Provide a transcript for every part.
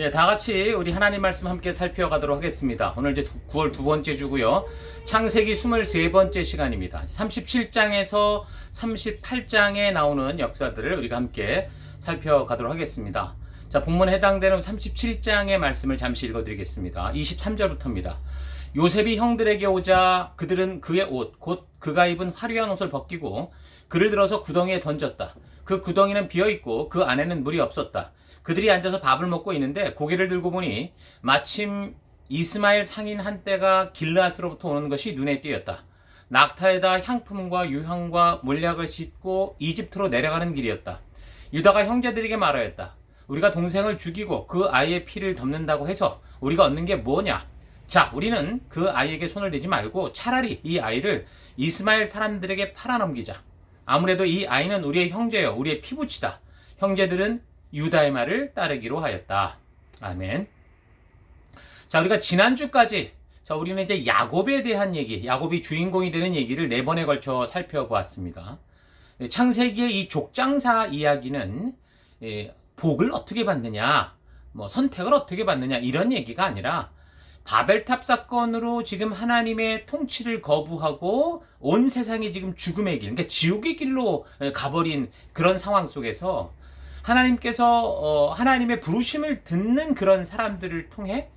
예, 다 같이 우리 하나님 말씀 함께 살펴가도록 하겠습니다. 오늘 이제 9월 두 번째 주고요. 창세기 23번째 시간입니다. 37장에서 38장에 나오는 역사들을 우리가 함께 살펴가도록 하겠습니다. 자, 본문에 해당되는 37장의 말씀을 잠시 읽어드리겠습니다. 23절부터입니다. 요셉이 형들에게 오자 그들은 그의 옷, 곧 그가 입은 화려한 옷을 벗기고 그를 들어서 구덩이에 던졌다. 그 구덩이는 비어있고 그 안에는 물이 없었다. 그들이 앉아서 밥을 먹고 있는데 고개를 들고 보니 마침 이스마엘 상인 한떼가 길르앗으로부터 오는 것이 눈에 띄었다. 낙타에다 향품과 유향과 몰약을 싣고 이집트로 내려가는 길이었다. 유다가 형제들에게 말하였다. 우리가 동생을 죽이고 그 아이의 피를 덮는다고 해서 우리가 얻는 게 뭐냐? 자, 우리는 그 아이에게 손을 대지 말고 차라리 이 아이를 이스마엘 사람들에게 팔아넘기자. 아무래도 이 아이는 우리의 형제여 우리의 피부치다. 형제들은 유다의 말을 따르기로 하였다. 아멘. 자, 우리가 지난주까지 우리는 이제 야곱에 대한 얘기, 야곱이 주인공이 되는 얘기를 4번에 걸쳐 살펴보았습니다. 창세기의 이 족장사 이야기는 복을 어떻게 받느냐, 선택을 어떻게 받느냐 이런 얘기가 아니라 바벨탑 사건으로 지금 하나님의 통치를 거부하고 온 세상이 지금 죽음의 길, 그러니까 지옥의 길로 가버린 그런 상황 속에서 하나님께서 하나님의 부르심을 듣는 그런 사람들을 통해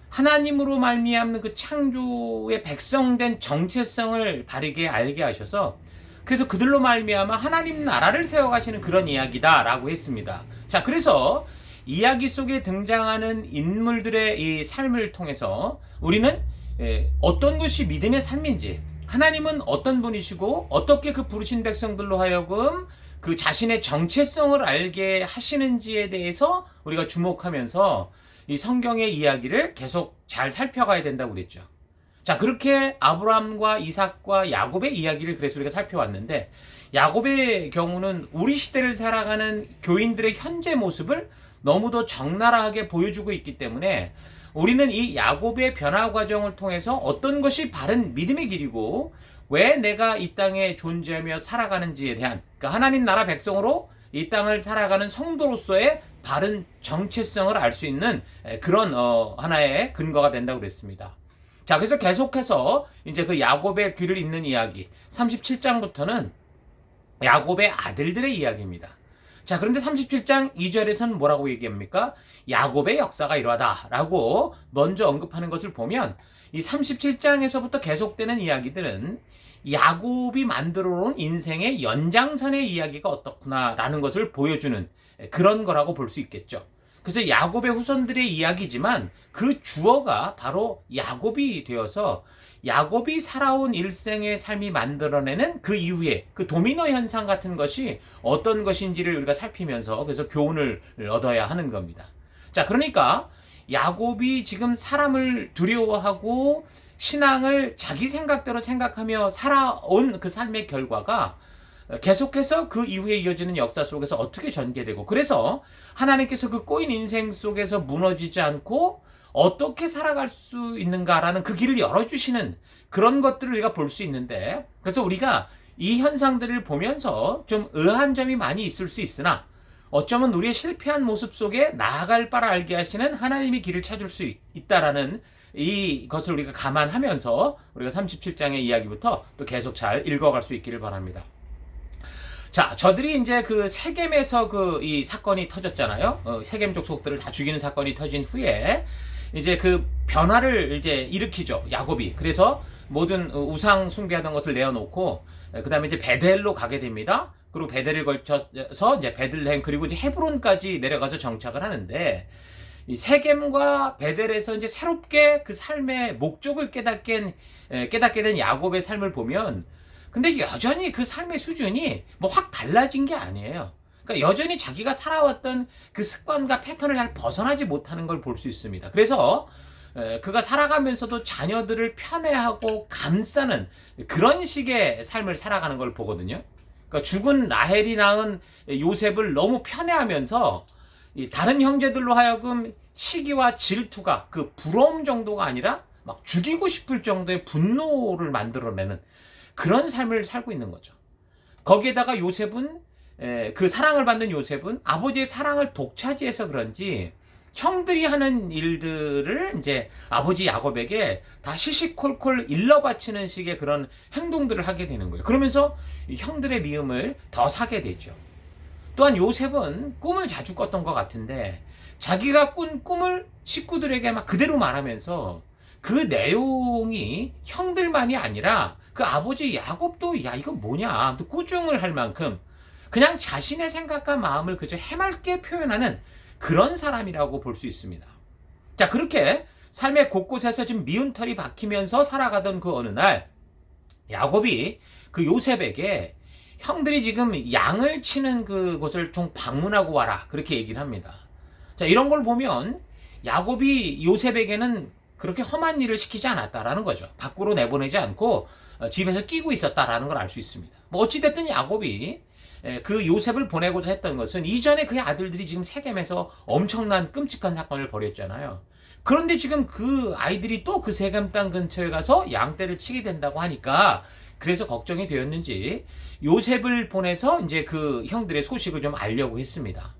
하나님으로 말미암는 그 창조의 백성된 정체성을 바르게 알게 하셔서 그래서 그들로 말미암아 하나님 나라를 세워가시는 그런 이야기다라고 했습니다. 자, 그래서 이야기 속에 등장하는 인물들의 이 삶을 통해서 우리는 어떤 것이 믿음의 삶인지, 하나님은 어떤 분이시고 어떻게 그 부르신 백성들로 하여금 그 자신의 정체성을 알게 하시는지에 대해서 우리가 주목하면서 이 성경의 이야기를 계속 잘 살펴가야 된다고 그랬죠. 자, 그렇게 아브라함과 이삭과 야곱의 이야기를 그래서 우리가 살펴왔는데, 야곱의 경우는 우리 시대를 살아가는 교인들의 현재 모습을 너무도 적나라하게 보여주고 있기 때문에 우리는 이 야곱의 변화 과정을 통해서 어떤 것이 바른 믿음의 길이고 왜 내가 이 땅에 존재하며 살아가는지에 대한, 그러니까 하나님 나라 백성으로 이 땅을 살아가는 성도로서의 바른 정체성을 알 수 있는 그런 하나의 근거가 된다고 그랬습니다. 자, 그래서 계속해서 이제 그 야곱의 귀를 잇는 이야기 37장부터는 야곱의 아들들의 이야기입니다. 자, 그런데 37장 2절에서는 뭐라고 얘기합니까? 야곱의 역사가 이러하다라고 먼저 언급하는 것을 보면 이 37장에서부터 계속되는 이야기들은 야곱이 만들어 놓은 인생의 연장선의 이야기가 어떻구나라는 것을 보여주는 그런 거라고 볼 수 있겠죠. 그래서 야곱의 후손들의 이야기지만 그 주어가 바로 야곱이 되어서 야곱이 살아온 일생의 삶이 만들어내는 그 이후에 그 도미노 현상 같은 것이 어떤 것인지를 우리가 살피면서 그래서 교훈을 얻어야 하는 겁니다. 자, 그러니까 야곱이 지금 사람을 두려워하고 신앙을 자기 생각대로 생각하며 살아온 그 삶의 결과가 계속해서 그 이후에 이어지는 역사 속에서 어떻게 전개되고, 그래서 하나님께서 그 꼬인 인생 속에서 무너지지 않고 어떻게 살아갈 수 있는가라는 그 길을 열어주시는 그런 것들을 우리가 볼 수 있는데, 그래서 우리가 이 현상들을 보면서 좀 의아한 점이 많이 있을 수 있으나 어쩌면 우리의 실패한 모습 속에 나아갈 바를 알게 하시는 하나님의 길을 찾을 수 있다라는 이것을 우리가 감안하면서 우리가 37장의 이야기부터 또 계속 잘 읽어갈 수 있기를 바랍니다. 자, 저들이 이제 그 세겜에서 이 사건이 터졌잖아요. 세겜 족속들을 다 죽이는 사건이 터진 후에 이제 그 변화를 이제 일으키죠, 야곱이. 그래서 모든 우상 숭배하던 것을 내어놓고 그다음에 이제 베델로 가게 됩니다. 그리고 베델을 걸쳐서 이제 베들레헴 그리고 이제 헤브론까지 내려가서 정착을 하는데, 이 세겜과 베델에서 이제 새롭게 그 삶의 목적을 깨닫게 된 야곱의 삶을 보면, 근데 여전히 그 삶의 수준이 확 달라진 게 아니에요. 그러니까 여전히 자기가 살아왔던 그 습관과 패턴을 잘 벗어나지 못하는 걸 볼 수 있습니다. 그래서 그가 살아가면서도 자녀들을 편애하고 감싸는 그런 식의 삶을 살아가는 걸 보거든요. 그러니까 죽은 라헬이 낳은 요셉을 너무 편애하면서 다른 형제들로 하여금 시기와 질투가 그 부러움 정도가 아니라 막 죽이고 싶을 정도의 분노를 만들어내는 그런 삶을 살고 있는 거죠. 거기에다가 요셉은 그 사랑을 받는 요셉은 아버지의 사랑을 독차지해서 그런지 형들이 하는 일들을 이제 아버지 야곱에게 다 시시콜콜 일러 바치는 식의 그런 행동들을 하게 되는 거예요. 그러면서 형들의 미움을 더 사게 되죠. 또한 요셉은 꿈을 자주 꿨던 것 같은데 자기가 꾼 꿈을 식구들에게 막 그대로 말하면서 그 내용이 형들만이 아니라 그 아버지 야곱도 야 이거 뭐냐 또 꾸중을 할 만큼 그냥 자신의 생각과 마음을 그저 해맑게 표현하는 그런 사람이라고 볼 수 있습니다. 자, 그렇게 삶의 곳곳에서 지금 미운 털이 박히면서 살아가던 그 어느 날 야곱이 그 요셉에게 형들이 지금 양을 치는 그곳을 좀 방문하고 와라 그렇게 얘기를 합니다. 자, 이런 걸 보면 야곱이 요셉에게는 그렇게 험한 일을 시키지 않았다라는 거죠. 밖으로 내보내지 않고 집에서 끼고 있었다라는 걸 알 수 있습니다. 뭐 어찌됐든 야곱이 그 요셉을 보내고자 했던 것은 이전에 그의 아들들이 지금 세겜에서 엄청난 끔찍한 사건을 벌였잖아요. 그런데 지금 그 아이들이 또 그 세겜 땅 근처에 가서 양떼를 치게 된다고 하니까 그래서 걱정이 되었는지 요셉을 보내서 이제 그 형들의 소식을 좀 알려고 했습니다.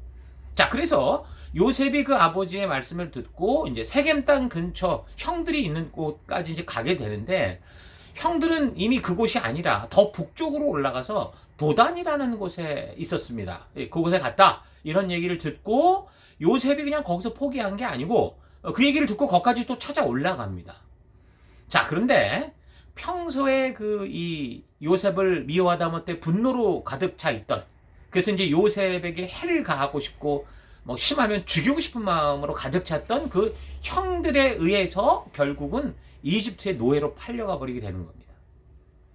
자, 그래서 요셉이 그 아버지의 말씀을 듣고 이제 세겜 땅 근처 형들이 있는 곳까지 이제 가게 되는데 형들은 이미 그곳이 아니라 더 북쪽으로 올라가서 도단이라는 곳에 있었습니다. 그곳에 갔다. 이런 얘기를 듣고 요셉이 그냥 거기서 포기한 게 아니고 그 얘기를 듣고 거기까지 또 찾아 올라갑니다. 자, 그런데 평소에 그 이 요셉을 미워하다 못해 분노로 가득 차 있던 그래서 이제 요셉에게 해를 가하고 싶고 뭐 심하면 죽이고 싶은 마음으로 가득 찼던 그 형들에 의해서 결국은 이집트의 노예로 팔려가 버리게 되는 겁니다.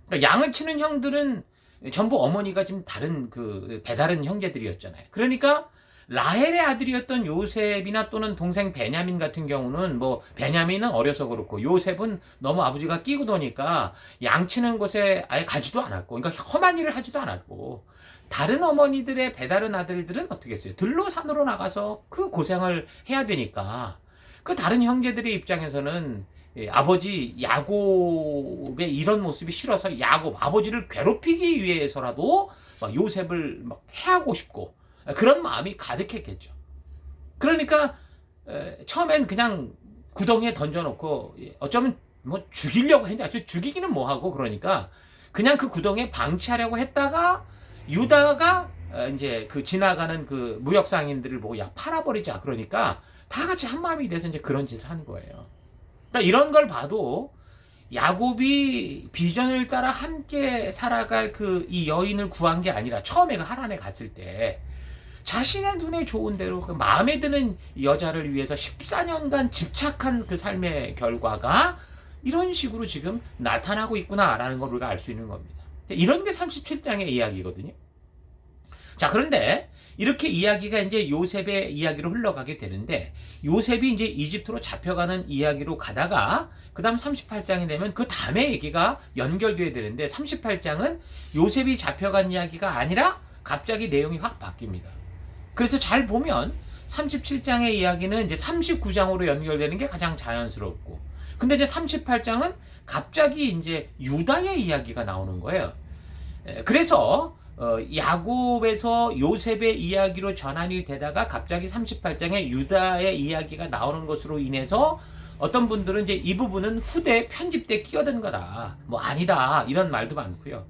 그러니까 양을 치는 형들은 전부 어머니가 지금 다른 그 배다른 형제들이었잖아요. 그러니까 라헬의 아들이었던 요셉이나 또는 동생 베냐민 같은 경우는 뭐 베냐민은 어려서 그렇고 요셉은 너무 아버지가 끼고 도니까 양 치는 곳에 아예 가지도 않았고 그러니까 험한 일을 하지도 않았고 다른 어머니들의 배다른 아들들은 어떻게 했어요? 들로 산으로 나가서 그 고생을 해야 되니까 그 다른 형제들의 입장에서는 아버지 야곱의 이런 모습이 싫어서 야곱 아버지를 괴롭히기 위해서라도 막 요셉을 막 해하고 싶고 그런 마음이 가득했겠죠. 그러니까 처음엔 그냥 구덩이에 던져놓고 어쩌면 뭐 죽이려고 했는데 죽이기는 뭐하고 그러니까 그냥 그 구덩이에 방치하려고 했다가 유다가 이제 그 지나가는 그 무역 상인들을 보고 야 팔아버리자 그러니까 다 같이 한 마음이 돼서 이제 그런 짓을 한 거예요. 그러니까 이런 걸 봐도 야곱이 비전을 따라 함께 살아갈 그 이 여인을 구한 게 아니라 처음에 그 하란에 갔을 때 자신의 눈에 좋은 대로 그 마음에 드는 여자를 위해서 14년간 집착한 그 삶의 결과가 이런 식으로 지금 나타나고 있구나라는 걸 우리가 알 수 있는 겁니다. 이런 게 37장의 이야기거든요. 자, 그런데 이렇게 이야기가 이제 요셉의 이야기로 흘러가게 되는데 요셉이 이제 이집트로 잡혀가는 이야기로 가다가 그 다음 38장이 되면 그 다음에 얘기가 연결돼야 되는데 38장은 요셉이 잡혀간 이야기가 아니라 갑자기 내용이 확 바뀝니다. 그래서 잘 보면 37장의 이야기는 이제 39장으로 연결되는 게 가장 자연스럽고 근데 이제 38장은 갑자기 이제 유다의 이야기가 나오는 거예요. 그래서 야곱에서 요셉의 이야기로 전환이 되다가 갑자기 38장에 유다의 이야기가 나오는 것으로 인해서 어떤 분들은 이제 이 부분은 후대 편집 때 끼어든 거다. 뭐 아니다. 이런 말도 많고요.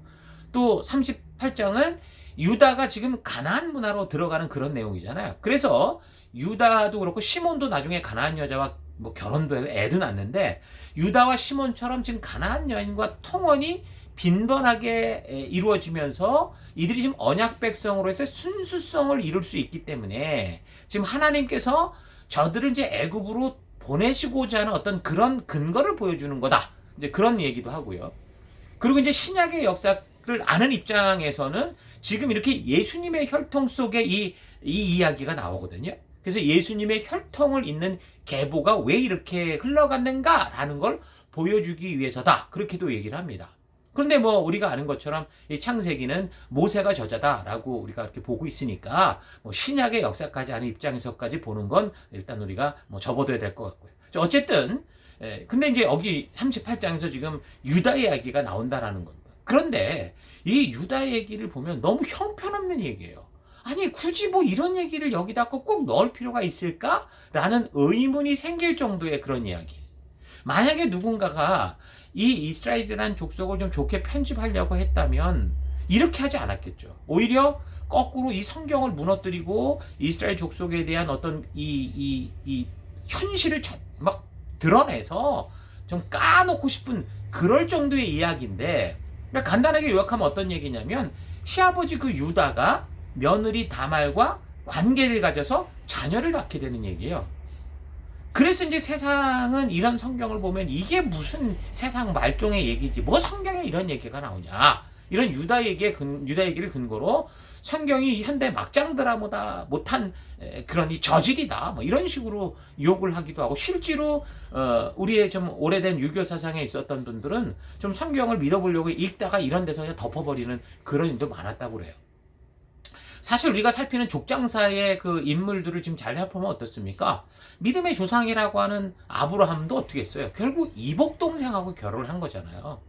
또 38장은 유다가 지금 가나안 문화로 들어가는 그런 내용이잖아요. 그래서 유다도 그렇고 시몬도 나중에 가나안 여자와 뭐 결혼도 해서 애도 낳는데 유다와 시몬처럼 지금 가나안 여인과 통혼이 빈번하게 이루어지면서 이들이 지금 언약 백성으로 해서 순수성을 이룰 수 있기 때문에 지금 하나님께서 저들을 이제 애굽으로 보내시고자 하는 어떤 그런 근거를 보여주는 거다. 이제 그런 얘기도 하고요. 그리고 이제 신약의 역사를 아는 입장에서는 지금 이렇게 예수님의 혈통 속에 이 이야기가 나오거든요. 그래서 예수님의 혈통을 잇는 계보가 왜 이렇게 흘러갔는가라는 걸 보여주기 위해서다. 그렇게도 얘기를 합니다. 그런데 뭐 우리가 아는 것처럼 이 창세기는 모세가 저자다라고 우리가 이렇게 보고 있으니까 뭐 신약의 역사까지 아는 입장에서까지 보는 건 일단 우리가 뭐 접어둬야 될 것 같고요. 어쨌든 근데 이제 여기 38장에서 지금 유다 이야기가 나온다라는 겁니다. 그런데 이 유다 얘기를 보면 너무 형편없는 얘기예요. 아니 굳이 뭐 이런 얘기를 여기다 꼭 넣을 필요가 있을까라는 의문이 생길 정도의 그런 이야기. 만약에 누군가가 이 이스라엘이라는 족속을 좀 좋게 편집하려고 했다면 이렇게 하지 않았겠죠. 오히려 거꾸로 이 성경을 무너뜨리고 이스라엘 족속에 대한 어떤 이 현실을 막 드러내서 좀 까놓고 싶은 그럴 정도의 이야기인데, 그러니까 간단하게 요약하면 어떤 얘기냐면 시아버지 그 유다가 며느리 다말과 관계를 가져서 자녀를 낳게 되는 얘기예요. 그래서 이제 세상은 이런 성경을 보면 이게 무슨 세상 말종의 얘기지, 뭐 성경에 이런 얘기가 나오냐, 이런 유다 얘기를 근거로 성경이 현대 막장 드라마다 못한 그런 이 저질이다, 뭐 이런 식으로 욕을 하기도 하고, 실제로 우리의 좀 오래된 유교 사상에 있었던 분들은 좀 성경을 믿어보려고 읽다가 이런 데서 그냥 덮어버리는 그런 일도 많았다고 그래요. 사실 우리가 살피는 족장사의 그 인물들을 지금 잘 살펴보면 어떻습니까? 믿음의 조상이라고 하는 아브라함도 어떻게 했어요? 결국 이복 동생하고 결혼을 한 거잖아요.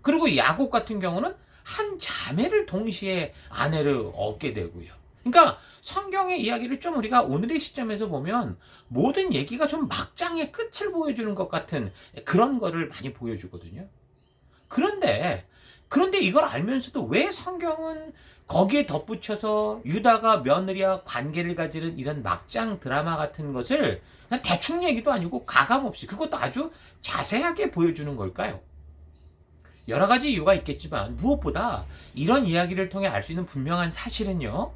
그리고 야곱 같은 경우는 한 자매를 동시에 아내를 얻게 되고요. 그러니까 성경의 이야기를 좀 우리가 오늘의 시점에서 보면 모든 얘기가 좀 막장의 끝을 보여주는 것 같은 그런 거를 많이 보여주거든요. 그런데 이걸 알면서도 왜 성경은 거기에 덧붙여서 유다가 며느리와 관계를 가지는 이런 막장 드라마 같은 것을 그냥 대충 얘기도 아니고 가감없이, 그것도 아주 자세하게 보여주는 걸까요? 여러 가지 이유가 있겠지만 무엇보다 이런 이야기를 통해 알 수 있는 분명한 사실은요,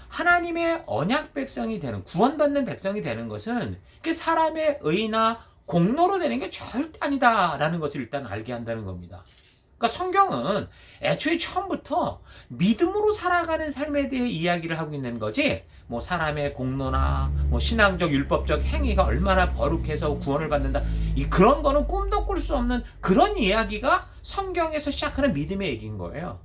하나님의 언약 백성이 되는, 구원받는 백성이 되는 것은 사람의 의나 공로로 되는 게 절대 아니다라는 것을 일단 알게 한다는 겁니다. 그러니까 성경은 애초에 처음부터 믿음으로 살아가는 삶에 대해 이야기를 하고 있는 거지, 뭐 사람의 공로나 뭐 신앙적 율법적 행위가 얼마나 거룩해서 구원을 받는다, 그런 거는 꿈도 꿀 수 없는 그런 이야기가 성경에서 시작하는 믿음의 얘기인 거예요.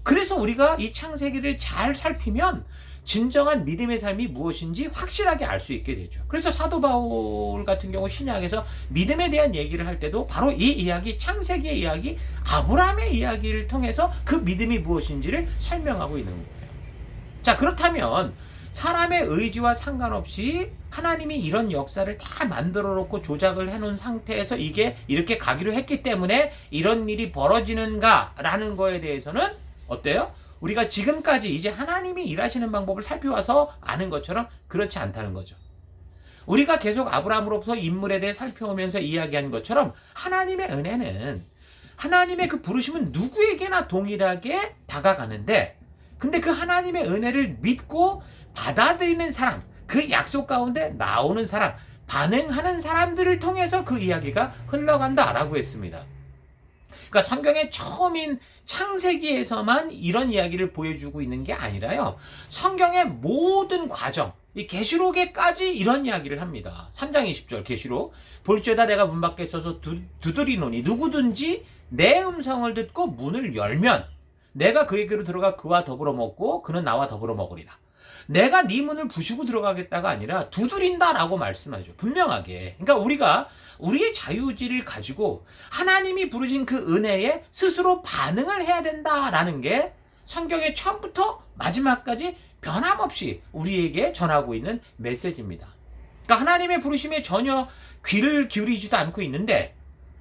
그래서 우리가 이 창세기를 잘 살피면 진정한 믿음의 삶이 무엇인지 확실하게 알 수 있게 되죠. 그래서 사도 바울 같은 경우 신약에서 믿음에 대한 얘기를 할 때도 바로 이 이야기, 창세기의 이야기, 아브라함의 이야기를 통해서 그 믿음이 무엇인지를 설명하고 있는 거예요. 자, 그렇다면 사람의 의지와 상관없이 하나님이 이런 역사를 다 만들어 놓고 조작을 해놓은 상태에서 이게 이렇게 가기로 했기 때문에 이런 일이 벌어지는가라는 거에 대해서는 어때요? 우리가 지금까지 이제 하나님이 일하시는 방법을 살펴와서 아는 것처럼 그렇지 않다는 거죠. 우리가 계속 아브라함으로부터 인물에 대해 살펴오면서 이야기한 것처럼 하나님의 은혜는, 하나님의 그 부르심은 누구에게나 동일하게 다가가는데, 근데 그 하나님의 은혜를 믿고 받아들이는 사람, 그 약속 가운데 나오는 사람, 반응하는 사람들을 통해서 그 이야기가 흘러간다라고 했습니다. 그러니까 성경의 처음인 창세기에서만 이런 이야기를 보여주고 있는 게 아니라요, 성경의 모든 과정, 이 계시록에까지 이런 이야기를 합니다. 3장 20절 계시록, 볼지어다 내가 문 밖에 서서 두드리노니 누구든지 내 음성을 듣고 문을 열면 내가 그에게로 들어가 그와 더불어 먹고 그는 나와 더불어 먹으리라. 내가 네 문을 부수고 들어가겠다가 아니라 두드린다라고 말씀하죠. 분명하게. 그러니까 우리가 우리의 자유의지를 가지고 하나님이 부르신 그 은혜에 스스로 반응을 해야 된다라는 게 성경의 처음부터 마지막까지 변함없이 우리에게 전하고 있는 메시지입니다. 그러니까 하나님의 부르심에 전혀 귀를 기울이지도 않고 있는데,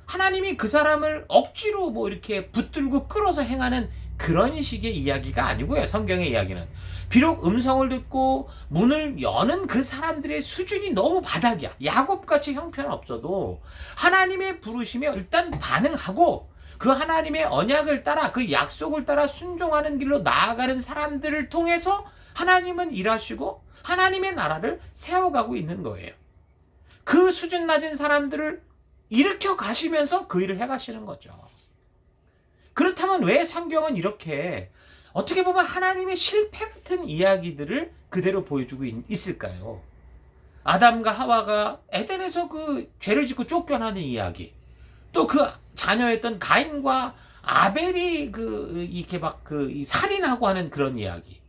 하나님이 그 사람을 억지로 뭐 이렇게 붙들고 끌어서 행하는 그런 식의 이야기가 아니고요. 성경의 이야기는 비록 음성을 듣고 문을 여는 그 사람들의 수준이 너무 바닥이야, 야곱같이 형편없어도 하나님의 부르심에 일단 반응하고 그 하나님의 언약을 따라, 그 약속을 따라 순종하는 길로 나아가는 사람들을 통해서 하나님은 일하시고 하나님의 나라를 세워가고 있는 거예요. 그 수준 낮은 사람들을 일으켜 가시면서 그 일을 해가시는 거죠. 그렇다면 왜 성경은 이렇게 어떻게 보면 하나님의 실패 같은 이야기들을 그대로 보여주고 있을까요? 아담과 하와가 에덴에서 그 죄를 짓고 쫓겨나는 이야기, 또 그 자녀였던 가인과 아벨이 이렇게 막 살인하고 하는 그런 이야기,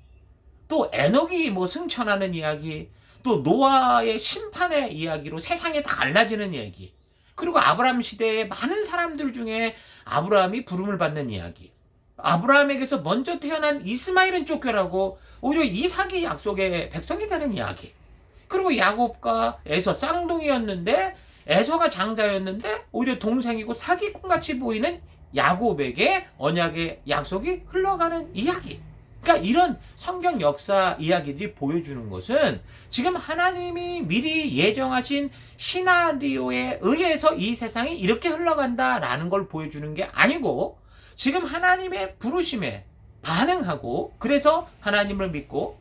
또 에녹이 뭐 승천하는 이야기, 또 노아의 심판의 이야기로 세상이 다 갈라지는 이야기, 그리고 아브라함 시대의 많은 사람들 중에 아브라함이 부름을 받는 이야기, 아브라함에게서 먼저 태어난 이스마엘은 쫓겨나고 오히려 이삭이 약속의 백성이 되는 이야기. 그리고 야곱과 에서 쌍둥이였는데 에서가 장자였는데 오히려 동생이고 사기꾼같이 보이는 야곱에게 언약의 약속이 흘러가는 이야기. 그러니까 이런 성경 역사 이야기들이 보여주는 것은 지금 하나님이 미리 예정하신 시나리오에 의해서 이 세상이 이렇게 흘러간다라는 걸 보여주는 게 아니고, 지금 하나님의 부르심에 반응하고 그래서 하나님을 믿고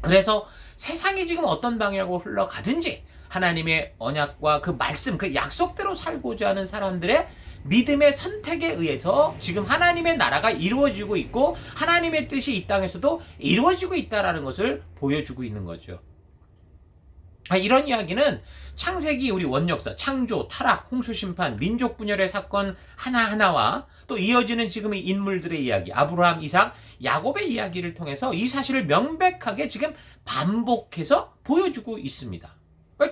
그래서 세상이 지금 어떤 방향으로 흘러가든지 하나님의 언약과 그 말씀, 그 약속대로 살고자 하는 사람들의 믿음의 선택에 의해서 지금 하나님의 나라가 이루어지고 있고 하나님의 뜻이 이 땅에서도 이루어지고 있다는 것을 보여주고 있는 거죠. 이런 이야기는 창세기 우리 원역사, 창조, 타락, 홍수심판, 민족 분열의 사건 하나하나와 또 이어지는 지금의 인물들의 이야기, 아브라함, 이삭, 야곱의 이야기를 통해서 이 사실을 명백하게 지금 반복해서 보여주고 있습니다.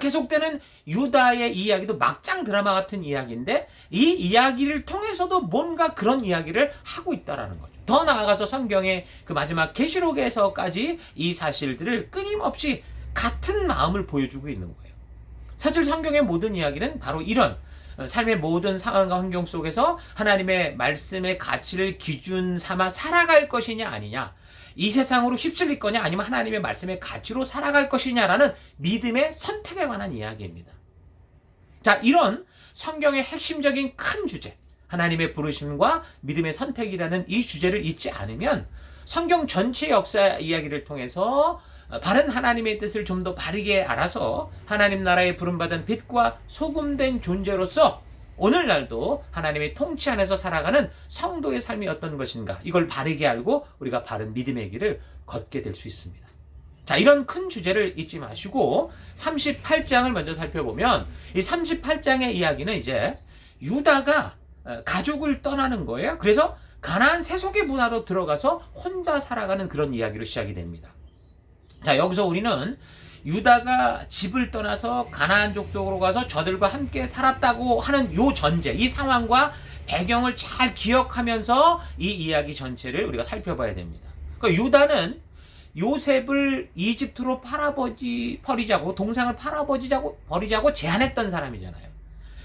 계속되는 유다의 이야기도 막장 드라마 같은 이야기인데 이 이야기를 통해서도 뭔가 그런 이야기를 하고 있다는 거죠. 더 나아가서 성경의 그 마지막 계시록에서까지 이 사실들을 끊임없이 같은 마음을 보여주고 있는 거예요. 사실 성경의 모든 이야기는 바로 이런 삶의 모든 상황과 환경 속에서 하나님의 말씀의 가치를 기준 삼아 살아갈 것이냐 아니냐, 이 세상으로 휩쓸릴 거냐 아니면 하나님의 말씀의 가치로 살아갈 것이냐라는 믿음의 선택에 관한 이야기입니다. 자, 이런 성경의 핵심적인 큰 주제, 하나님의 부르심과 믿음의 선택이라는 이 주제를 잊지 않으면 성경 전체 역사 이야기를 통해서 바른 하나님의 뜻을 좀 더 바르게 알아서 하나님 나라에 부름받은 빛과 소금된 존재로서 오늘날도 하나님의 통치 안에서 살아가는 성도의 삶이 어떤 것인가, 이걸 바르게 알고 우리가 바른 믿음의 길을 걷게 될 수 있습니다. 자, 이런 큰 주제를 잊지 마시고 38장을 먼저 살펴보면 이 38장의 이야기는 이제 유다가 가족을 떠나는 거예요. 그래서 가나안 세속의 문화로 들어가서 혼자 살아가는 그런 이야기로 시작이 됩니다. 자, 여기서 우리는 유다가 집을 떠나서 가나안 족속으로 가서 저들과 함께 살았다고 하는 요 전제, 이 상황과 배경을 잘 기억하면서 이 이야기 전체를 우리가 살펴봐야 됩니다. 그러니까 유다는 요셉을 이집트로 버리자고, 동상을 버리자고 제안했던 사람이잖아요.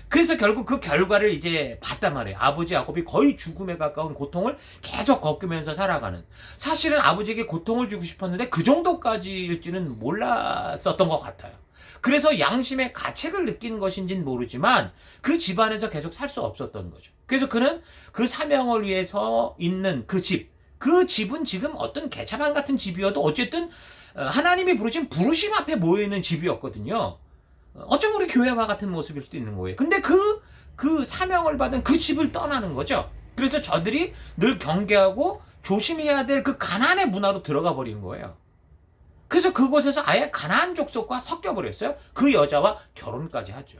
그래서 결국 그 결과를 이제 봤단 말이에요. 아버지 야곱이 거의 죽음에 가까운 고통을 계속 겪으면서 살아가는. 사실은 아버지에게 고통을 주고 싶었는데 그 정도까지일지는 몰랐었던 것 같아요. 그래서 양심의 가책을 느낀 것인지는 모르지만 그 집안에서 계속 살 수 없었던 거죠. 그래서 그는 그 사명을 위해서 있는 그 집은 지금 어떤 개차반 같은 집이어도 어쨌든 하나님이 부르신 부르심 앞에 모여있는 집이었거든요. 어쩌면 우리 교회와 같은 모습일 수도 있는 거예요. 근데 그 사명을 받은 그 집을 떠나는 거죠. 그래서 저들이 늘 경계하고 조심해야 될 그 가나안의 문화로 들어가 버린 거예요. 그래서 그곳에서 아예 가나안 족속과 섞여 버렸어요. 그 여자와 결혼까지 하죠.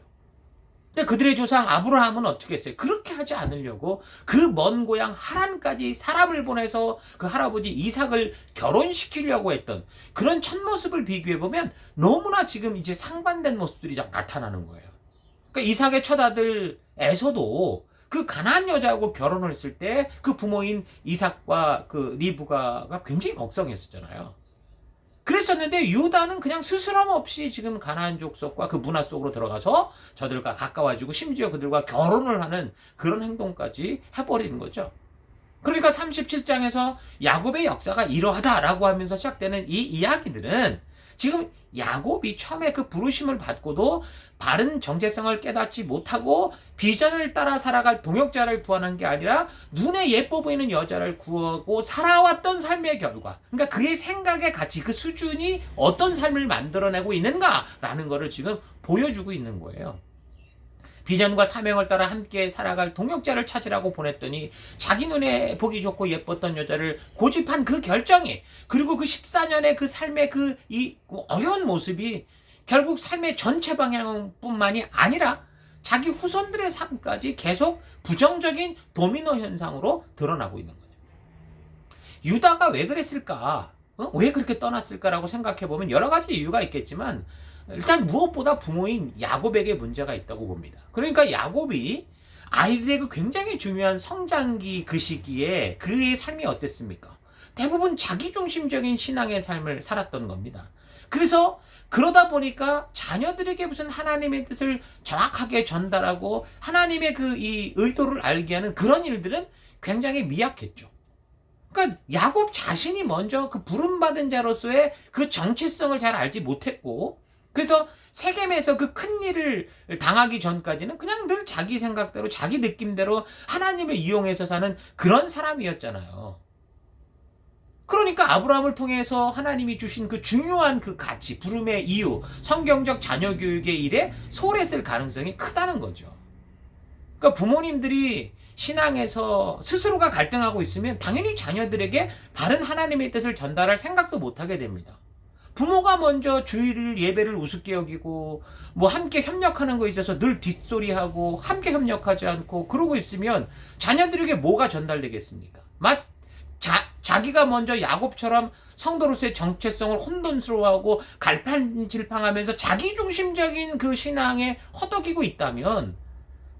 근데 그들의 조상 아브라함은 어떻게 했어요? 그렇게 하지 않으려고 그 먼 고향 하란까지 사람을 보내서 그 할아버지 이삭을 결혼시키려고 했던 그런 첫 모습을 비교해보면 너무나 지금 이제 상반된 모습들이 나타나는 거예요. 그러니까 이삭의 첫 아들 에서도 그 가나안 여자하고 결혼을 했을 때 그 부모인 이삭과 그 리브가가 굉장히 걱정했었잖아요. 그랬었는데 유다는 그냥 스스럼 없이 지금 가나안 족속과 그 문화 속으로 들어가서 저들과 가까워지고 심지어 그들과 결혼을 하는 그런 행동까지 해버리는 거죠. 그러니까 37장에서 야곱의 역사가 이러하다라고 하면서 시작되는 이 이야기들은 지금 야곱이 처음에 그 부르심을 받고도 바른 정체성을 깨닫지 못하고 비전을 따라 살아갈 동역자를 구하는 게 아니라 눈에 예뻐 보이는 여자를 구하고 살아왔던 삶의 결과, 그러니까 그의 생각의 가치, 그 수준이 어떤 삶을 만들어내고 있는가라는 것을 지금 보여주고 있는 거예요. 비전과 사명을 따라 함께 살아갈 동역자를 찾으라고 보냈더니 자기 눈에 보기 좋고 예뻤던 여자를 고집한 그 결정이, 그리고 그 14년의 그 삶의 이 어려운 모습이 결국 삶의 전체 방향뿐만이 아니라 자기 후손들의 삶까지 계속 부정적인 도미노 현상으로 드러나고 있는 거죠. 유다가 왜 그랬을까? 왜 그렇게 떠났을까라고 생각해보면 여러 가지 이유가 있겠지만 일단 무엇보다 부모인 야곱에게 문제가 있다고 봅니다. 그러니까 야곱이 아이들의 그 굉장히 중요한 성장기 그 시기에 그의 삶이 어땠습니까? 대부분 자기중심적인 신앙의 삶을 살았던 겁니다. 그래서 그러다 보니까 자녀들에게 무슨 하나님의 뜻을 정확하게 전달하고 하나님의 그 이 의도를 알게 하는 그런 일들은 굉장히 미약했죠. 그러니까 야곱 자신이 먼저 그 부름받은 자로서의 그 정체성을 잘 알지 못했고, 그래서 세겜에서 그 큰 일을 당하기 전까지는 그냥 늘 자기 생각대로 자기 느낌대로 하나님을 이용해서 사는 그런 사람이었잖아요. 그러니까 아브라함을 통해서 하나님이 주신 그 중요한 그 가치, 부름의 이유, 성경적 자녀 교육의 일에 소홀했을 가능성이 크다는 거죠. 그러니까 부모님들이 신앙에서 스스로가 갈등하고 있으면 당연히 자녀들에게 바른 하나님의 뜻을 전달할 생각도 못하게 됩니다. 부모가 먼저 주일을 예배를 우습게 여기고 뭐 함께 협력하는 거에 있어서 늘 뒷소리하고 함께 협력하지 않고 그러고 있으면 자녀들에게 뭐가 전달되겠습니까? 자기가 먼저 야곱처럼 성도로서의 정체성을 혼돈스러워하고 갈팡질팡하면서 자기중심적인 그 신앙에 허덕이고 있다면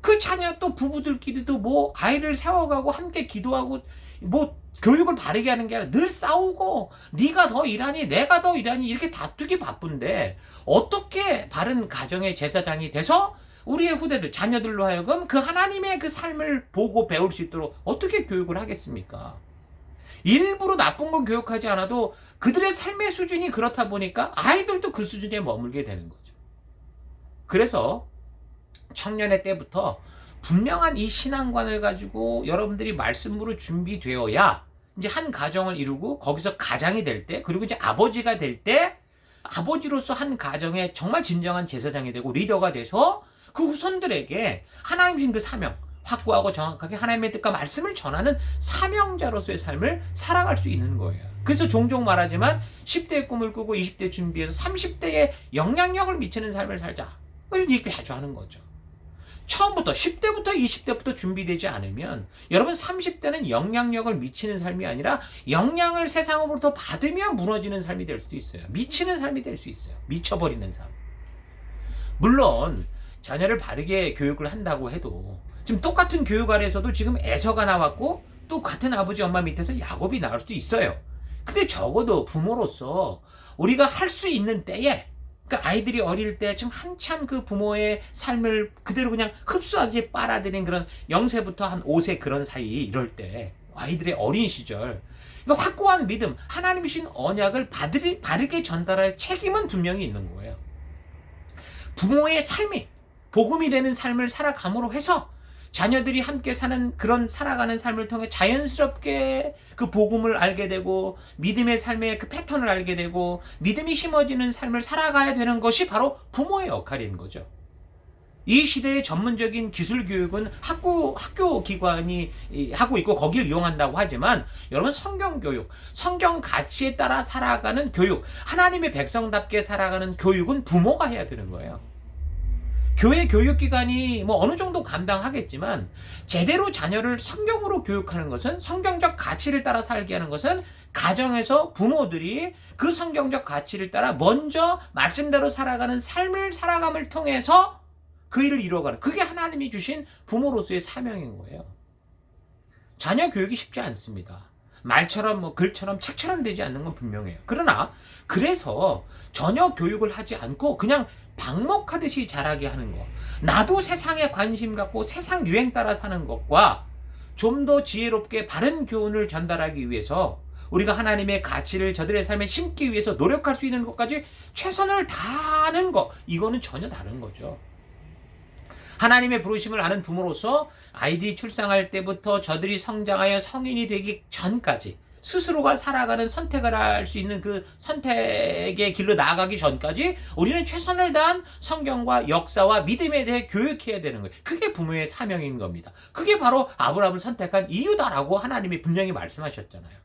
그 자녀 또 부부들끼리도 뭐 아이를 세워가고 함께 기도하고 뭐 교육을 바르게 하는 게 아니라 늘 싸우고 네가 더 일하니 내가 더 일하니 이렇게 다투기 바쁜데 어떻게 바른 가정의 제사장이 돼서 우리의 후대들 자녀들로 하여금 그 하나님의 그 삶을 보고 배울 수 있도록 어떻게 교육을 하겠습니까? 일부러 나쁜 건 교육하지 않아도 그들의 삶의 수준이 그렇다 보니까 아이들도 그 수준에 머물게 되는 거죠. 그래서 청년의 때부터 분명한 이 신앙관을 가지고 여러분들이 말씀으로 준비되어야 이제 한 가정을 이루고 거기서 가장이 될 때, 그리고 이제 아버지가 될 때 아버지로서 한 가정의 정말 진정한 제사장이 되고 리더가 돼서 그 후손들에게 하나님 주신 그 사명, 확고하고 정확하게 하나님의 뜻과 말씀을 전하는 사명자로서의 삶을 살아갈 수 있는 거예요. 그래서 종종 말하지만 10대의 꿈을 꾸고 20대 준비해서 30대에 영향력을 미치는 삶을 살자. 이렇게 자주 하는 거죠. 처음부터 10대부터 20대부터 준비되지 않으면 여러분 30대는 영향력을 미치는 삶이 아니라 영향을 세상으로부터 받으며 무너지는 삶이 될 수도 있어요. 미치는 삶이 될 수 있어요. 미쳐버리는 삶. 물론 자녀를 바르게 교육을 한다고 해도 지금 똑같은 교육 아래에서도 지금 에서가 나왔고 또 같은 아버지 엄마 밑에서 야곱이 나올 수도 있어요. 근데 적어도 부모로서 우리가 할 수 있는 때에, 그러니까 아이들이 어릴 때 지금 한참 그 부모의 삶을 그대로 그냥 흡수하듯이 빨아들인 그런 0세부터 한 5세 그런 사이 이럴 때 아이들의 어린 시절 그러니까 확고한 믿음, 하나님이 주신 언약을 바르게 전달할 책임은 분명히 있는 거예요. 부모의 삶이 복음이 되는 삶을 살아감으로 해서 자녀들이 함께 사는 그런 살아가는 삶을 통해 자연스럽게 그 복음을 알게 되고 믿음의 삶의 그 패턴을 알게 되고 믿음이 심어지는 삶을 살아가야 되는 것이 바로 부모의 역할인 거죠. 이 시대의 전문적인 기술 교육은 학교 기관이 하고 있고 거기를 이용한다고 하지만 여러분 성경 교육, 성경 가치에 따라 살아가는 교육, 하나님의 백성답게 살아가는 교육은 부모가 해야 되는 거예요. 교회 교육기관이 뭐 어느 정도 감당하겠지만 제대로 자녀를 성경으로 교육하는 것은, 성경적 가치를 따라 살게 하는 것은 가정에서 부모들이 그 성경적 가치를 따라 먼저 말씀대로 살아가는 삶을 살아감을 통해서 그 일을 이루어가는, 그게 하나님이 주신 부모로서의 사명인 거예요. 자녀 교육이 쉽지 않습니다. 말처럼 뭐 글처럼 책처럼 되지 않는 건 분명해요. 그러나 그래서 전혀 교육을 하지 않고 그냥 방목하듯이 자라게 하는 것, 나도 세상에 관심 갖고 세상 유행 따라 사는 것과 좀 더 지혜롭게 바른 교훈을 전달하기 위해서 우리가 하나님의 가치를 저들의 삶에 심기 위해서 노력할 수 있는 것까지 최선을 다하는 것, 이거는 전혀 다른 거죠. 하나님의 부르심을 아는 부모로서 아이들이 출생할 때부터 저들이 성장하여 성인이 되기 전까지 스스로가 살아가는 선택을 할 수 있는 그 선택의 길로 나아가기 전까지 우리는 최선을 다한 성경과 역사와 믿음에 대해 교육해야 되는 거예요. 그게 부모의 사명인 겁니다. 그게 바로 아브라함을 선택한 이유다라고 하나님이 분명히 말씀하셨잖아요.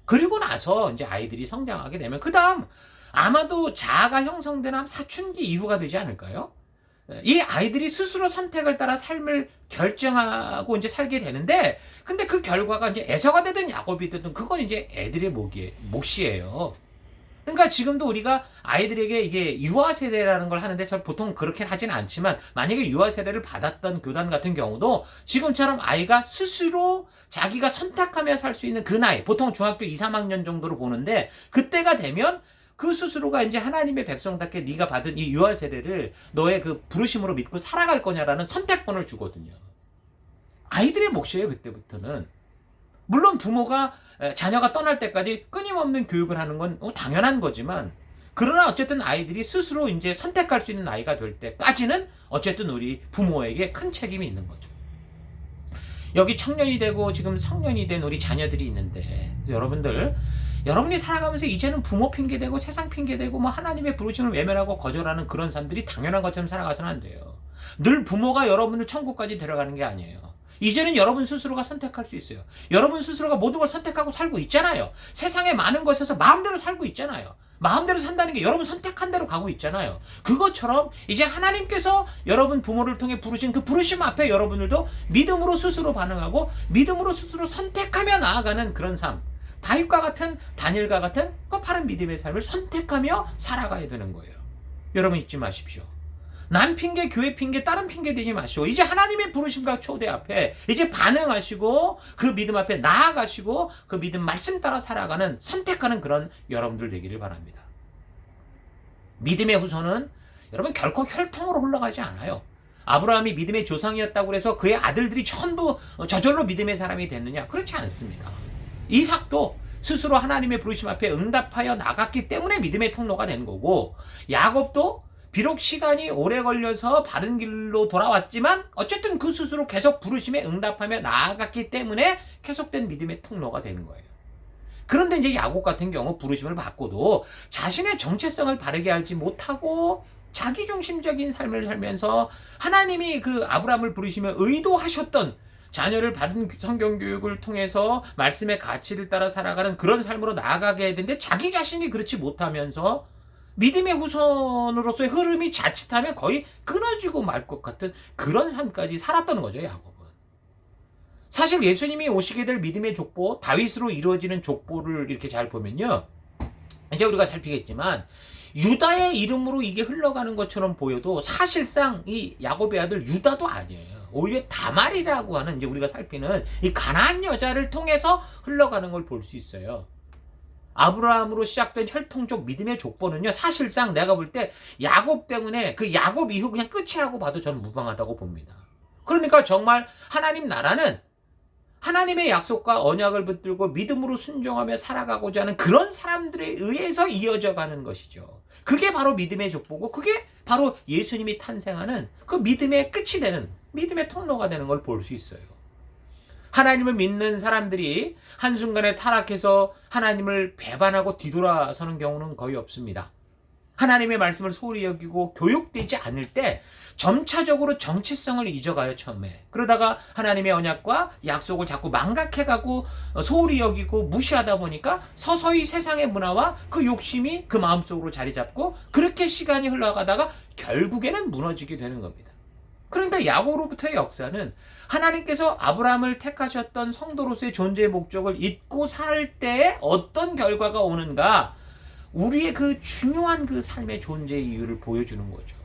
그리고 나서 이제 아이들이 성장하게 되면 그 다음 아마도 자아가 형성되는 사춘기 이후가 되지 않을까요? 이 아이들이 스스로 선택을 따라 삶을 결정하고 이제 살게 되는데, 근데 그 결과가 이제 에서가 되든 야곱이 되든 그건 이제 애들의 몫이에요. 그러니까 지금도 우리가 아이들에게 이게 유아 세대라는 걸 하는데 보통 그렇게 하진 않지만, 만약에 유아 세대를 받았던 교단 같은 경우도 지금처럼 아이가 스스로 자기가 선택하며 살 수 있는 그 나이, 보통 중학교 2, 3학년 정도로 보는데, 그때가 되면 그 스스로가 이제 하나님의 백성답게 네가 받은 이 유아 세대를 너의 그 부르심으로 믿고 살아갈 거냐라는 선택권을 주거든요. 아이들의 몫이에요, 그때부터는. 물론 부모가 자녀가 떠날 때까지 끊임없는 교육을 하는 건 당연한 거지만, 그러나 어쨌든 아이들이 스스로 이제 선택할 수 있는 나이가 될 때까지는 어쨌든 우리 부모에게 큰 책임이 있는 거죠. 여기 청년이 되고 지금 성년이 된 우리 자녀들이 있는데, 여러분이 살아가면서 이제는 부모 핑계대고 세상 핑계대고 뭐 하나님의 부르심을 외면하고 거절하는 그런 삶들이 당연한 것처럼 살아가서는 안 돼요. 늘 부모가 여러분을 천국까지 데려가는 게 아니에요. 이제는 여러분 스스로가 선택할 수 있어요. 여러분 스스로가 모든 걸 선택하고 살고 있잖아요. 세상에 많은 것에서 마음대로 살고 있잖아요. 마음대로 산다는 게 여러분 선택한 대로 가고 있잖아요. 그것처럼 이제 하나님께서 여러분 부모를 통해 부르신 그 부르심 앞에 여러분들도 믿음으로 스스로 반응하고 믿음으로 스스로 선택하며 나아가는 그런 삶, 다니엘과 같은 그 바른 믿음의 삶을 선택하며 살아가야 되는 거예요. 여러분 잊지 마십시오. 남 핑계, 교회 핑계, 다른 핑계 대지 마시고 이제 하나님의 부르심과 초대 앞에 이제 반응하시고 그 믿음 앞에 나아가시고 그 믿음 말씀 따라 살아가는, 선택하는 그런 여러분들 되기를 바랍니다. 믿음의 후손은 여러분 결코 혈통으로 흘러가지 않아요. 아브라함이 믿음의 조상이었다고 해서 그의 아들들이 전부 저절로 믿음의 사람이 됐느냐? 그렇지 않습니다. 이삭도 스스로 하나님의 부르심 앞에 응답하여 나갔기 때문에 믿음의 통로가 된 거고, 야곱도 비록 시간이 오래 걸려서 바른 길로 돌아왔지만 어쨌든 그 스스로 계속 부르심에 응답하며 나아갔기 때문에 계속된 믿음의 통로가 되는 거예요. 그런데 이제 야곱 같은 경우 부르심을 받고도 자신의 정체성을 바르게 알지 못하고 자기중심적인 삶을 살면서 하나님이 그 아브라함을 부르시며 의도하셨던 자녀를 받은 성경교육을 통해서 말씀의 가치를 따라 살아가는 그런 삶으로 나아가게 해야 되는데, 자기 자신이 그렇지 못하면서 믿음의 후손으로서의 흐름이 자칫하면 거의 끊어지고 말 것 같은 그런 삶까지 살았던 거죠, 야곱은. 사실 예수님이 오시게 될 믿음의 족보, 다윗으로 이루어지는 족보를 이렇게 잘 보면요, 이제 우리가 살피겠지만 유다의 이름으로 이게 흘러가는 것처럼 보여도 사실상 이 야곱의 아들 유다도 아니에요. 오히려 다말이라고 하는, 이제 우리가 살피는 이 가나안 여자를 통해서 흘러가는 걸 볼 수 있어요. 아브라함으로 시작된 혈통적 믿음의 족보는요, 사실상 내가 볼 때 야곱 때문에 그 야곱 이후 그냥 끝이라고 봐도 저는 무방하다고 봅니다. 그러니까 정말 하나님 나라는 하나님의 약속과 언약을 붙들고 믿음으로 순종하며 살아가고자 하는 그런 사람들에 의해서 이어져 가는 것이죠. 그게 바로 믿음의 족보고, 그게 바로 예수님이 탄생하는 그 믿음의 끝이 되는, 믿음의 통로가 되는 걸 볼 수 있어요. 하나님을 믿는 사람들이 한순간에 타락해서 하나님을 배반하고 뒤돌아서는 경우는 거의 없습니다. 하나님의 말씀을 소홀히 여기고 교육되지 않을 때 점차적으로 정체성을 잊어가요, 처음에. 그러다가 하나님의 언약과 약속을 자꾸 망각해가고 소홀히 여기고 무시하다 보니까 서서히 세상의 문화와 그 욕심이 그 마음속으로 자리 잡고, 그렇게 시간이 흘러가다가 결국에는 무너지게 되는 겁니다. 그런데 야곱으로부터의 역사는 하나님께서 아브라함을 택하셨던 성도로서의 존재의 목적을 잊고 살 때에 어떤 결과가 오는가, 우리의 그 중요한 그 삶의 존재의 이유를 보여주는 거죠.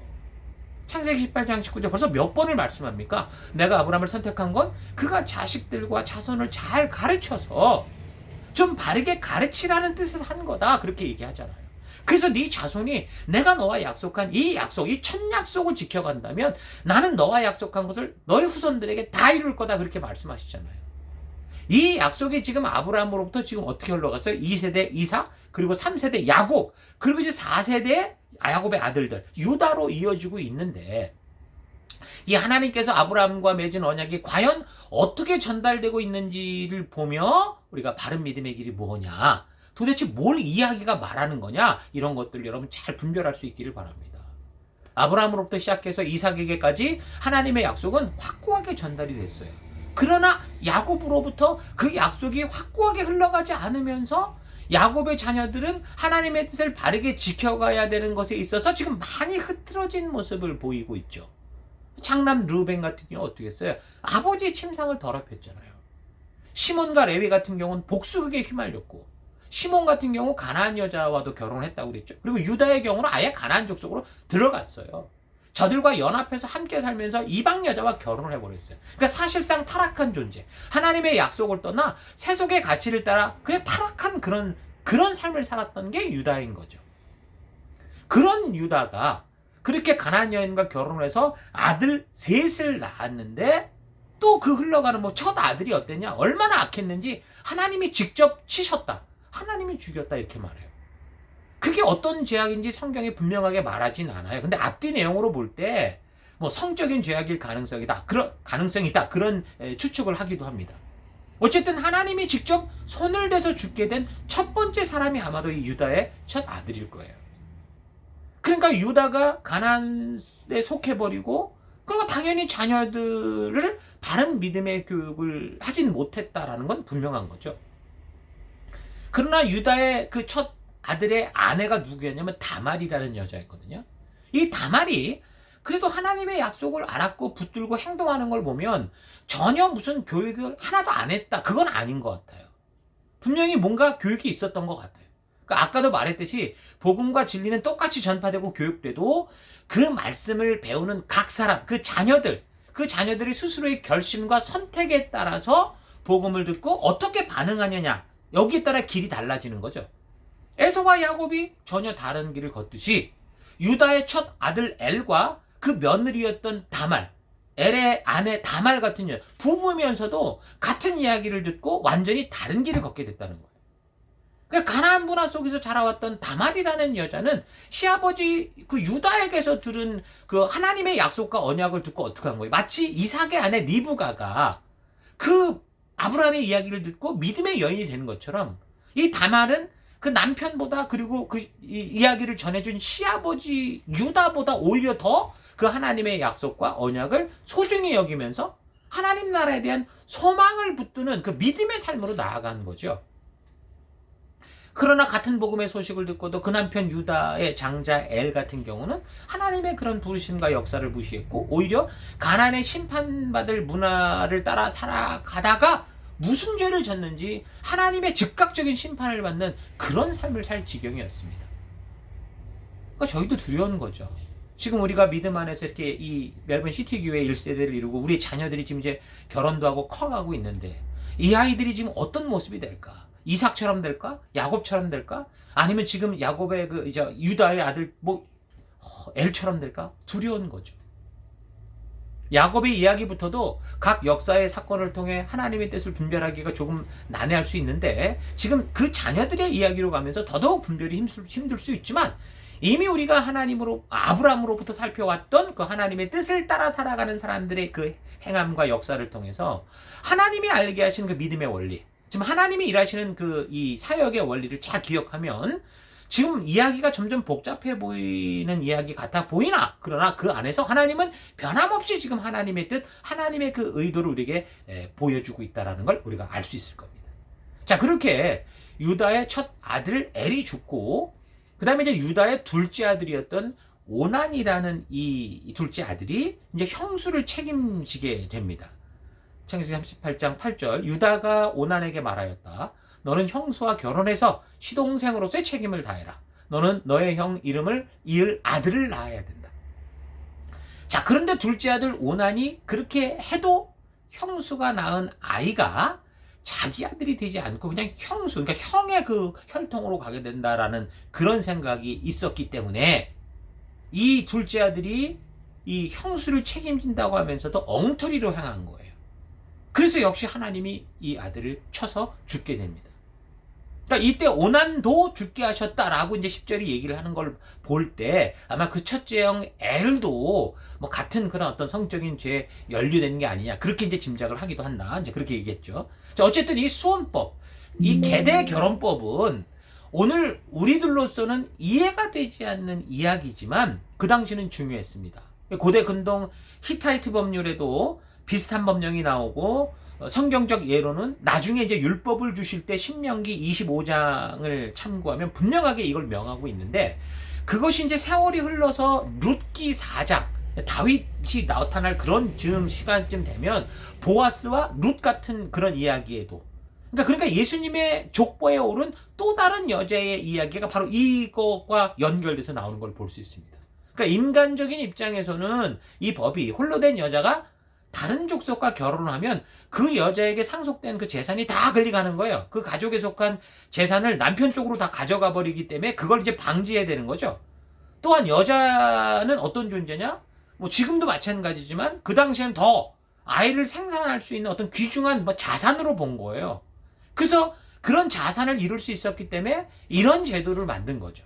창세기 18장 19절 벌써 몇 번을 말씀합니까? 내가 아브라함을 선택한 건 그가 자식들과 자손을 잘 가르쳐서 좀 바르게 가르치라는 뜻에서 한 거다, 그렇게 얘기하잖아요. 그래서 네 자손이 내가 너와 약속한 이 약속, 이 첫 약속을 지켜간다면 나는 너와 약속한 것을 너의 후손들에게 다 이룰 거다, 그렇게 말씀하시잖아요. 이 약속이 지금 아브라함으로부터 지금 어떻게 흘러갔어요? 2세대 이삭, 그리고 3세대 야곱, 그리고 이제 4세대 야곱의 아들들 유다로 이어지고 있는데, 이 하나님께서 아브라함과 맺은 언약이 과연 어떻게 전달되고 있는지를 보며 우리가 바른 믿음의 길이 뭐냐, 도대체 뭘 이야기가 말하는 거냐, 이런 것들 여러분 잘 분별할 수 있기를 바랍니다. 아브라함으로부터 시작해서 이삭에게까지 하나님의 약속은 확고하게 전달이 됐어요. 그러나 야곱으로부터 그 약속이 확고하게 흘러가지 않으면서 야곱의 자녀들은 하나님의 뜻을 바르게 지켜가야 되는 것에 있어서 지금 많이 흐트러진 모습을 보이고 있죠. 장남 르우벤 같은 경우 어떻게 했어요? 아버지의 침상을 더럽혔잖아요. 시몬과 레위 같은 경우는 복수극에 휘말렸고, 시몬 같은 경우 가나안 여자와도 결혼을 했다고 그랬죠. 그리고 유다의 경우는 아예 가나안 족속으로 들어갔어요. 저들과 연합해서 함께 살면서 이방 여자와 결혼을 해버렸어요. 그러니까 사실상 타락한 존재. 하나님의 약속을 떠나 세속의 가치를 따라 그냥 타락한 그런 삶을 살았던 게 유다인 거죠. 그런 유다가 그렇게 가나안 여인과 결혼을 해서 아들 셋을 낳았는데 또 그 흘러가는 첫 아들이 어땠냐? 얼마나 악했는지 하나님이 직접 치셨다. 하나님이 죽였다 이렇게 말해요. 그게 어떤 죄악인지 성경에 분명하게 말하진 않아요. 근데 앞뒤 내용으로 볼 때 성적인 죄악일 가능성이다. 그런 가능성이 있다. 그런 추측을 하기도 합니다. 어쨌든 하나님이 직접 손을 대서 죽게 된 첫 번째 사람이 아마도 이 유다의 첫 아들일 거예요. 그러니까 유다가 가나안에 속해버리고 그리고 당연히 자녀들을 바른 믿음의 교육을 하진 못했다라는 건 분명한 거죠. 그러나 유다의 그 첫 아들의 아내가 누구였냐면 다말이라는 여자였거든요. 이 다말이 그래도 하나님의 약속을 알았고 붙들고 행동하는 걸 보면 전혀 무슨 교육을 하나도 안 했다. 그건 아닌 것 같아요. 분명히 뭔가 교육이 있었던 것 같아요. 그러니까 아까도 말했듯이 복음과 진리는 똑같이 전파되고 교육돼도 그 말씀을 배우는 각 사람, 그 자녀들이 스스로의 결심과 선택에 따라서 복음을 듣고 어떻게 반응하느냐 여기에 따라 길이 달라지는 거죠. 에서와 야곱이 전혀 다른 길을 걷듯이 유다의 첫 아들 엘과 그 며느리였던 다말, 엘의 아내 다말 같은 여자, 부부면서도 같은 이야기를 듣고 완전히 다른 길을 걷게 됐다는 거예요. 그러니까 가나안 문화 속에서 자라왔던 다말이라는 여자는 시아버지 그 유다에게서 들은 그 하나님의 약속과 언약을 듣고 어떻게 한 거예요? 마치 이삭의 아내 리브가가 그 아브라함의 이야기를 듣고 믿음의 여인이 되는 것처럼 이 다말은 그 남편보다 그리고 그 이야기를 전해준 시아버지 유다보다 오히려 더 그 하나님의 약속과 언약을 소중히 여기면서 하나님 나라에 대한 소망을 붙드는 그 믿음의 삶으로 나아가는 거죠. 그러나 같은 복음의 소식을 듣고도 그 남편 유다의 장자 엘 같은 경우는 하나님의 그런 부르심과 역사를 무시했고 오히려 가나안의 심판받을 문화를 따라 살아가다가 무슨 죄를 졌는지 하나님의 즉각적인 심판을 받는 그런 삶을 살 지경이었습니다. 그러니까 저희도 두려운 거죠. 지금 우리가 믿음 안에서 이렇게 이 멜번 시티 교회 1세대를 이루고 우리 자녀들이 지금 이제 결혼도 하고 커가고 있는데 이 아이들이 지금 어떤 모습이 될까? 이삭처럼 될까? 야곱처럼 될까? 아니면 지금 야곱의 이제 유다의 아들 엘처럼 될까? 두려운 거죠. 야곱의 이야기부터도 각 역사의 사건을 통해 하나님의 뜻을 분별하기가 조금 난해할 수 있는데 지금 그 자녀들의 이야기로 가면서 더더욱 분별이 힘들 수 있지만 이미 우리가 아브라함으로부터 살펴왔던 그 하나님의 뜻을 따라 살아가는 사람들의 그 행함과 역사를 통해서 하나님이 알게 하신 그 믿음의 원리, 지금 하나님이 일하시는 이 사역의 원리를 잘 기억하면 지금 이야기가 점점 복잡해 보이는 이야기 같아 보이나 그러나 그 안에서 하나님은 변함없이 지금 하나님의 뜻, 하나님의 그 의도를 우리에게 보여주고 있다는 걸 우리가 알 수 있을 겁니다. 자, 그렇게 유다의 첫 아들 엘이 죽고 그 다음에 이제 유다의 둘째 아들이었던 오난이라는 이 둘째 아들이 이제 형수를 책임지게 됩니다. 창세기 38장 8절 유다가 오난에게 말하였다. 너는 형수와 결혼해서 시동생으로서의 책임을 다해라. 너는 너의 형 이름을 이을 아들을 낳아야 된다. 자, 그런데 둘째 아들 오난이 그렇게 해도 형수가 낳은 아이가 자기 아들이 되지 않고 그냥 형수, 그러니까 형의 그 혈통으로 가게 된다라는 그런 생각이 있었기 때문에 이 둘째 아들이 이 형수를 책임진다고 하면서도 엉터리로 행한 거예요. 그래서 역시 하나님이 이 아들을 쳐서 죽게 됩니다. 그러니까 이때 오난도 죽게 하셨다라고 이제 10절이 얘기를 하는 걸 볼 때 아마 그 첫째 형 엘도 같은 그런 어떤 성적인 죄에 연루되는 게 아니냐 그렇게 이제 짐작을 하기도 한다. 이제 그렇게 얘기했죠. 자, 어쨌든 이 수혼법, 이 계대 결혼법은 오늘 우리들로서는 이해가 되지 않는 이야기지만 그 당시는 중요했습니다. 고대 근동 히타이트 법률에도 비슷한 법령이 나오고 성경적 예로는 나중에 이제 율법을 주실 때 신명기 25장을 참고하면 분명하게 이걸 명하고 있는데 그것이 이제 세월이 흘러서 룻기 4장 다윗이 나타날 그런 시간쯤 되면 보아스와 룻 같은 그런 이야기에도 그러니까 예수님의 족보에 오른 또 다른 여자의 이야기가 바로 이것과 연결돼서 나오는 걸 볼 수 있습니다. 그러니까 인간적인 입장에서는 이 법이 홀로 된 여자가 다른 족속과 결혼을 하면 그 여자에게 상속된 그 재산이 다 걸려가는 거예요. 그 가족에 속한 재산을 남편 쪽으로 다 가져가 버리기 때문에 그걸 이제 방지해야 되는 거죠. 또한 여자는 어떤 존재냐? 뭐 지금도 마찬가지지만 그 당시에는 더 아이를 생산할 수 있는 어떤 귀중한 뭐 자산으로 본 거예요. 그래서 그런 자산을 이룰 수 있었기 때문에 이런 제도를 만든 거죠.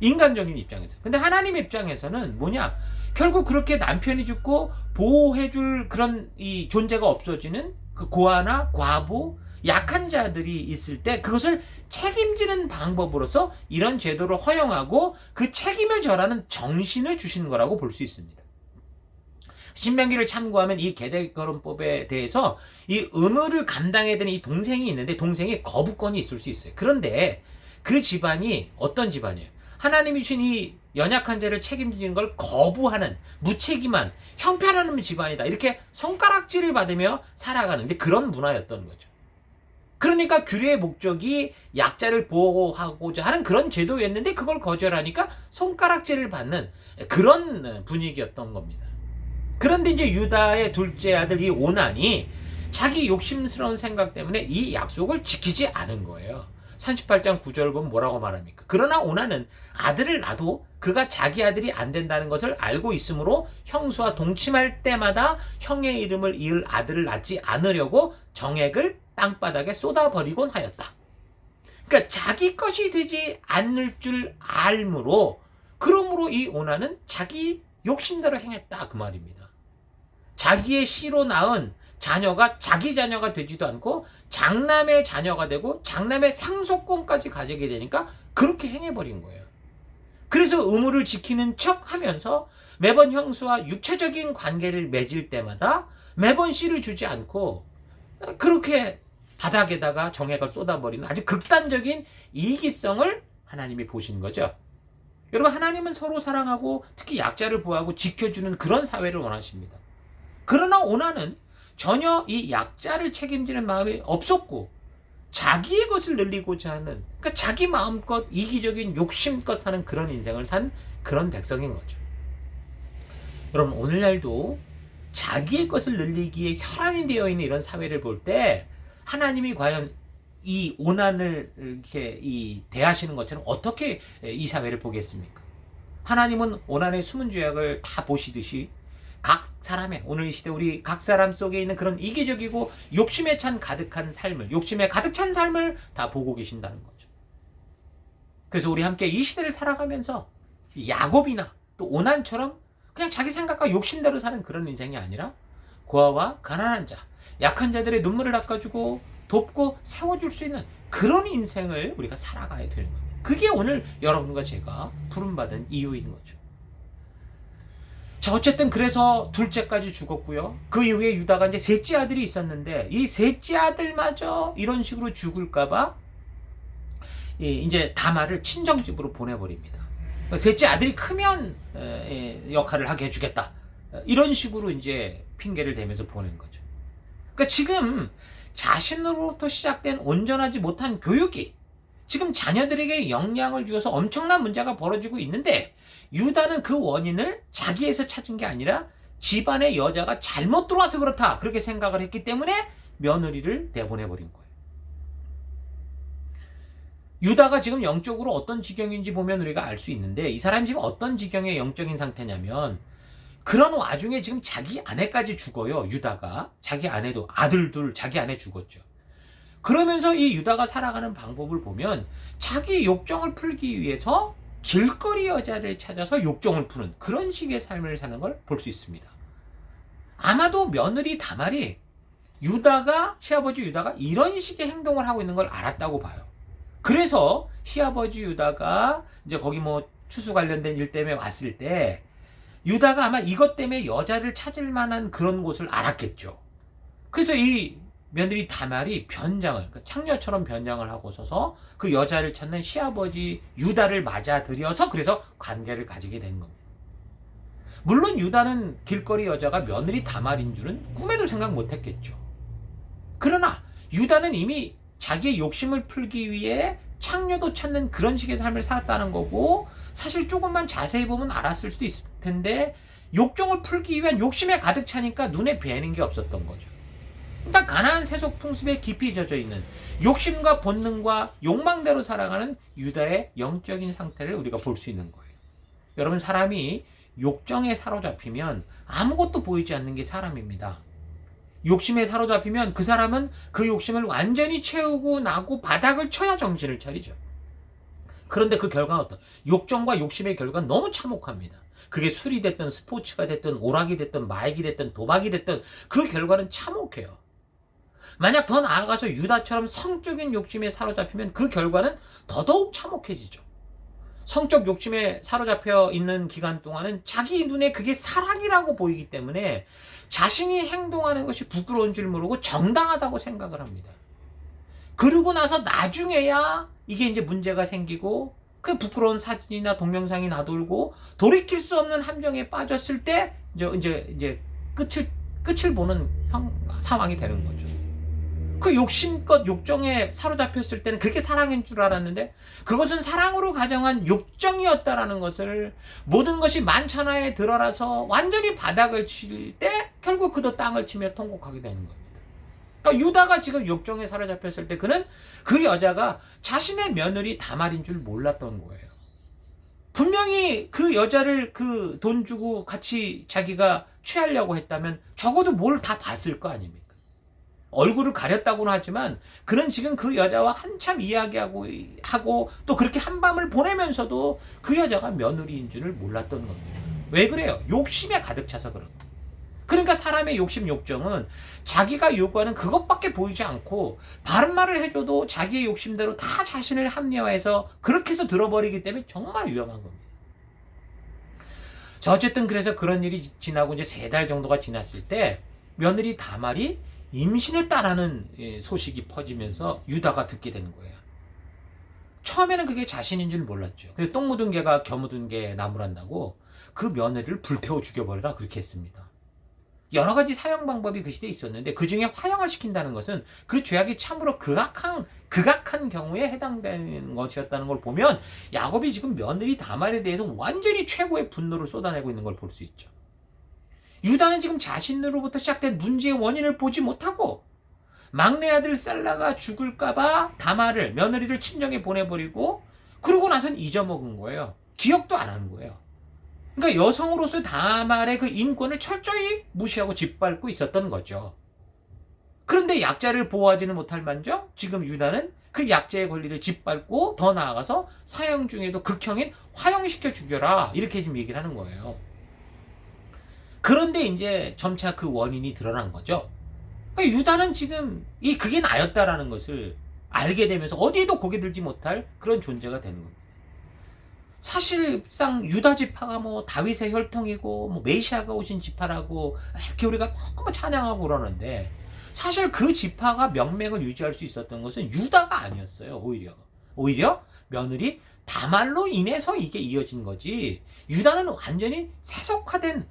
인간적인 입장에서. 근데 하나님 입장에서는 뭐냐? 결국 그렇게 남편이 죽고 보호해줄 그런 이 존재가 없어지는 그 고아나 과부, 약한 자들이 있을 때 그것을 책임지는 방법으로서 이런 제도를 허용하고 그 책임을 절하는 정신을 주신 거라고 볼 수 있습니다. 신명기를 참고하면 이 계대결혼법에 대해서 이 의무를 감당해야 되는 이 동생이 있는데 동생이 거부권이 있을 수 있어요. 그런데 그 집안이 어떤 집안이에요? 하나님이 주신 이 연약한 자를 책임지는 걸 거부하는 무책임한 형편없는 집안이다. 이렇게 손가락질을 받으며 살아가는데 그런 문화였던 거죠. 그러니까 규례의 목적이 약자를 보호하고자 하는 그런 제도였는데 그걸 거절하니까 손가락질을 받는 그런 분위기였던 겁니다. 그런데 이제 유다의 둘째 아들 이 오난이 자기 욕심스러운 생각 때문에 이 약속을 지키지 않은 거예요. 38장 9절을 보면 뭐라고 말합니까? 그러나 오난은 아들을 낳아도 그가 자기 아들이 안 된다는 것을 알고 있으므로 형수와 동침할 때마다 형의 이름을 이을 아들을 낳지 않으려고 정액을 땅바닥에 쏟아버리곤 하였다. 그러니까 자기 것이 되지 않을 줄 알므로 그러므로 이 오난은 자기 욕심대로 행했다 그 말입니다. 자기의 씨로 낳은 자녀가 자기 자녀가 되지도 않고 장남의 자녀가 되고 장남의 상속권까지 가지게 되니까 그렇게 행해버린 거예요. 그래서 의무를 지키는 척 하면서 매번 형수와 육체적인 관계를 맺을 때마다 매번 씨를 주지 않고 그렇게 바닥에다가 정액을 쏟아버리는 아주 극단적인 이기성을 하나님이 보신 거죠. 여러분, 하나님은 서로 사랑하고 특히 약자를 보호하고 지켜주는 그런 사회를 원하십니다. 그러나 오난은 전혀 이 약자를 책임지는 마음이 없었고 자기의 것을 늘리고자 하는, 그러니까 자기 마음껏 이기적인 욕심껏 사는 그런 인생을 산 그런 백성인 거죠. 여러분, 오늘날도 자기의 것을 늘리기에 혈안이 되어 있는 이런 사회를 볼 때 하나님이 과연 이 오난을 이렇게 대하시는 것처럼 어떻게 이 사회를 보겠습니까? 하나님은 오난의 숨은 죄악을 다 보시듯이 각 사람의, 오늘 이 시대 우리 각 사람 속에 있는 그런 이기적이고 욕심에 가득한 삶을, 욕심에 가득 찬 삶을 다 보고 계신다는 거죠. 그래서 우리 함께 이 시대를 살아가면서 야곱이나 또 오난처럼 그냥 자기 생각과 욕심대로 사는 그런 인생이 아니라 고아와 가난한 자, 약한 자들의 눈물을 닦아주고 돕고 세워줄 수 있는 그런 인생을 우리가 살아가야 되는 겁니다. 그게 오늘 여러분과 제가 부름받은 이유인 거죠. 자, 어쨌든 그래서 둘째까지 죽었고요. 그 이후에 유다가 이제 셋째 아들이 있었는데 이 셋째 아들마저 이런 식으로 죽을까봐 이제 다말을 친정집으로 보내버립니다. 셋째 아들이 크면 역할을 하게 해주겠다. 이런 식으로 이제 핑계를 대면서 보낸 거죠. 그러니까 지금 자신으로부터 시작된 온전하지 못한 교육이 지금 자녀들에게 영향을 주어서 엄청난 문제가 벌어지고 있는데 유다는 그 원인을 자기에서 찾은 게 아니라 집안의 여자가 잘못 들어와서 그렇다 그렇게 생각을 했기 때문에 며느리를 내보내버린 거예요. 유다가 지금 영적으로 어떤 지경인지 보면 우리가 알 수 있는데 이 사람이 지금 어떤 지경의 영적인 상태냐면 그런 와중에 지금 자기 아내까지 죽어요. 유다가 자기 아내도 아들 둘 자기 아내 죽었죠. 그러면서 이 유다가 살아가는 방법을 보면 자기 욕정을 풀기 위해서 길거리 여자를 찾아서 욕정을 푸는 그런 식의 삶을 사는 걸 볼 수 있습니다. 아마도 며느리 다말이 시아버지 유다가 이런 식의 행동을 하고 있는 걸 알았다고 봐요. 그래서 시아버지 유다가 이제 거기 뭐 추수 관련된 일 때문에 왔을 때 유다가 아마 이것 때문에 여자를 찾을 만한 그런 곳을 알았겠죠. 그래서 이 며느리 다말이 그러니까 창녀처럼 변장을 하고 서서 그 여자를 찾는 시아버지 유다를 맞아들여서 그래서 관계를 가지게 된 겁니다. 물론 유다는 길거리 여자가 며느리 다말인 줄은 꿈에도 생각 못했겠죠. 그러나 유다는 이미 자기의 욕심을 풀기 위해 창녀도 찾는 그런 식의 삶을 살았다는 거고, 사실 조금만 자세히 보면 알았을 수도 있을 텐데 욕정을 풀기 위한 욕심에 가득 차니까 눈에 뵈는 게 없었던 거죠. 그러니까 가나안 세속 풍습에 깊이 젖어 있는 욕심과 본능과 욕망대로 살아가는 유다의 영적인 상태를 우리가 볼 수 있는 거예요. 여러분, 사람이 욕정에 사로잡히면 아무것도 보이지 않는 게 사람입니다. 욕심에 사로잡히면 그 사람은 그 욕심을 완전히 채우고 나고 바닥을 쳐야 정신을 차리죠. 그런데 그 결과는 어떤? 욕정과 욕심의 결과는 너무 참혹합니다. 그게 술이 됐든 스포츠가 됐든 오락이 됐든 마약이 됐든 도박이 됐든 그 결과는 참혹해요. 만약 더 나아가서 유다처럼 성적인 욕심에 사로잡히면 그 결과는 더더욱 참혹해지죠. 성적 욕심에 사로잡혀 있는 기간 동안은 자기 눈에 그게 사랑이라고 보이기 때문에 자신이 행동하는 것이 부끄러운 줄 모르고 정당하다고 생각을 합니다. 그러고 나서 나중에야 이게 이제 문제가 생기고 그 부끄러운 사진이나 동영상이 나돌고 돌이킬 수 없는 함정에 빠졌을 때 이제 끝을 보는 상황이 되는 거죠. 그 욕심껏 욕정에 사로잡혔을 때는 그게 사랑인 줄 알았는데 그것은 사랑으로 가정한 욕정이었다라는 것을, 모든 것이 만천하에 들어라서 완전히 바닥을 칠 때 결국 그도 땅을 치며 통곡하게 되는 겁니다. 그러니까 유다가 지금 욕정에 사로잡혔을 때 그는 그 여자가 자신의 며느리 다말인 줄 몰랐던 거예요. 분명히 그 여자를 그 돈 주고 같이 자기가 취하려고 했다면 적어도 뭘 다 봤을 거 아닙니까? 얼굴을 가렸다고는 하지만 그는 지금 그 여자와 한참 이야기하고 또 그렇게 한밤을 보내면서도 그 여자가 며느리인 줄을 몰랐던 겁니다. 왜 그래요? 욕심에 가득 차서 그런 거예요. 그러니까 사람의 욕심, 욕정은 자기가 요구하는 그것밖에 보이지 않고 바른 말을 해줘도 자기의 욕심대로 다 자신을 합리화해서 그렇게 해서 들어버리기 때문에 정말 위험한 겁니다. 자, 어쨌든 그래서 그런 일이 지나고 이제 3달 정도가 지났을 때 며느리 다말이 임신했다라는 소식이 퍼지면서 유다가 듣게 되는 거예요. 처음에는 그게 자신인 줄 몰랐죠. 그래서 똥 묻은 개가 겨 묻은 개 나무란다고 그 며느리를 불태워 죽여버리라 그렇게 했습니다. 여러 가지 사형 방법이 그 시대에 있었는데 그 중에 화형을 시킨다는 것은 그 죄악이 참으로 극악한 경우에 해당되는 것이었다는 걸 보면 야곱이 지금 며느리 다말에 대해서 완전히 최고의 분노를 쏟아내고 있는 걸 볼 수 있죠. 유다는 지금 자신으로부터 시작된 문제의 원인을 보지 못하고 막내 아들 셀라가 죽을까봐 다말을, 며느리를 친정에 보내버리고 그러고 나선 잊어먹은 거예요. 기억도 안 하는 거예요. 그러니까 여성으로서 다말의 그 인권을 철저히 무시하고 짓밟고 있었던 거죠. 그런데 약자를 보호하지는 못할 만정 지금 유다는 그 약자의 권리를 짓밟고 더 나아가서 사형 중에도 극형인 화형시켜 죽여라 이렇게 지금 얘기를 하는 거예요. 그런데 이제 점차 그 원인이 드러난 거죠. 그러니까 유다는 지금 그게 나였다라는 것을 알게 되면서 어디에도 고개 들지 못할 그런 존재가 되는 겁니다. 사실상 유다 지파가 뭐 다윗의 혈통이고 뭐 메시아가 오신 지파라고 이렇게 우리가 너무 찬양하고 그러는데 사실 그 지파가 명맥을 유지할 수 있었던 것은 유다가 아니었어요. 오히려 며느리 다말로 인해서 이게 이어진 거지, 유다는 완전히 세속화된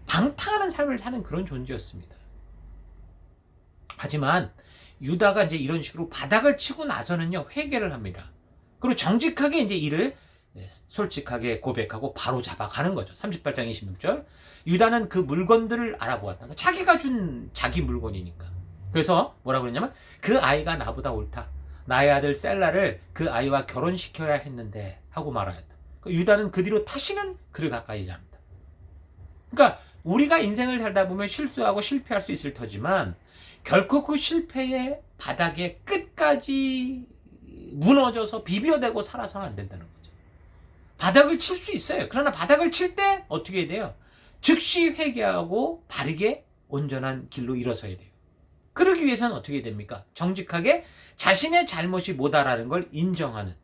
방탕하는 삶을 사는 그런 존재였습니다. 하지만 유다가 이제 이런 식으로 바닥을 치고 나서는요, 회개를 합니다. 그리고 정직하게 이제 이를 솔직하게 고백하고 바로 잡아가는 거죠. 38장 26절. 유다는 그 물건들을 알아보았다. 자기가 준 자기 물건이니까. 그래서 뭐라고 그랬냐면 그 아이가 나보다 옳다. 나의 아들 셀라를 그 아이와 결혼시켜야 했는데 하고 말하였다. 유다는 그 뒤로 다시는 그를 가까이 합니다. 그러니까 우리가 인생을 살다 보면 실수하고 실패할 수 있을 터지만 결코 그 실패의 바닥에 끝까지 무너져서 비벼대고 살아서는 안 된다는 거죠. 바닥을 칠 수 있어요. 그러나 바닥을 칠 때 어떻게 해야 돼요? 즉시 회개하고 바르게 온전한 길로 일어서야 돼요. 그러기 위해서는 어떻게 됩니까? 정직하게 자신의 잘못이 뭐다라는 걸 인정하는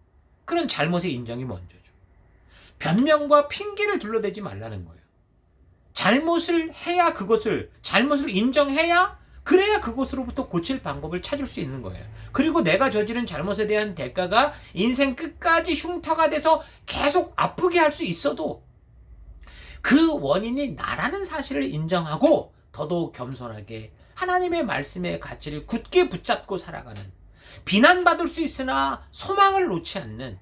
그런 잘못의 인정이 먼저죠. 변명과 핑계를 둘러대지 말라는 거예요. 잘못을 인정해야 그래야 그것으로부터 고칠 방법을 찾을 수 있는 거예요. 그리고 내가 저지른 잘못에 대한 대가가 인생 끝까지 흉터가 돼서 계속 아프게 할 수 있어도 그 원인이 나라는 사실을 인정하고 더더욱 겸손하게 하나님의 말씀의 가치를 굳게 붙잡고 살아가는, 비난받을 수 있으나 소망을 놓지 않는,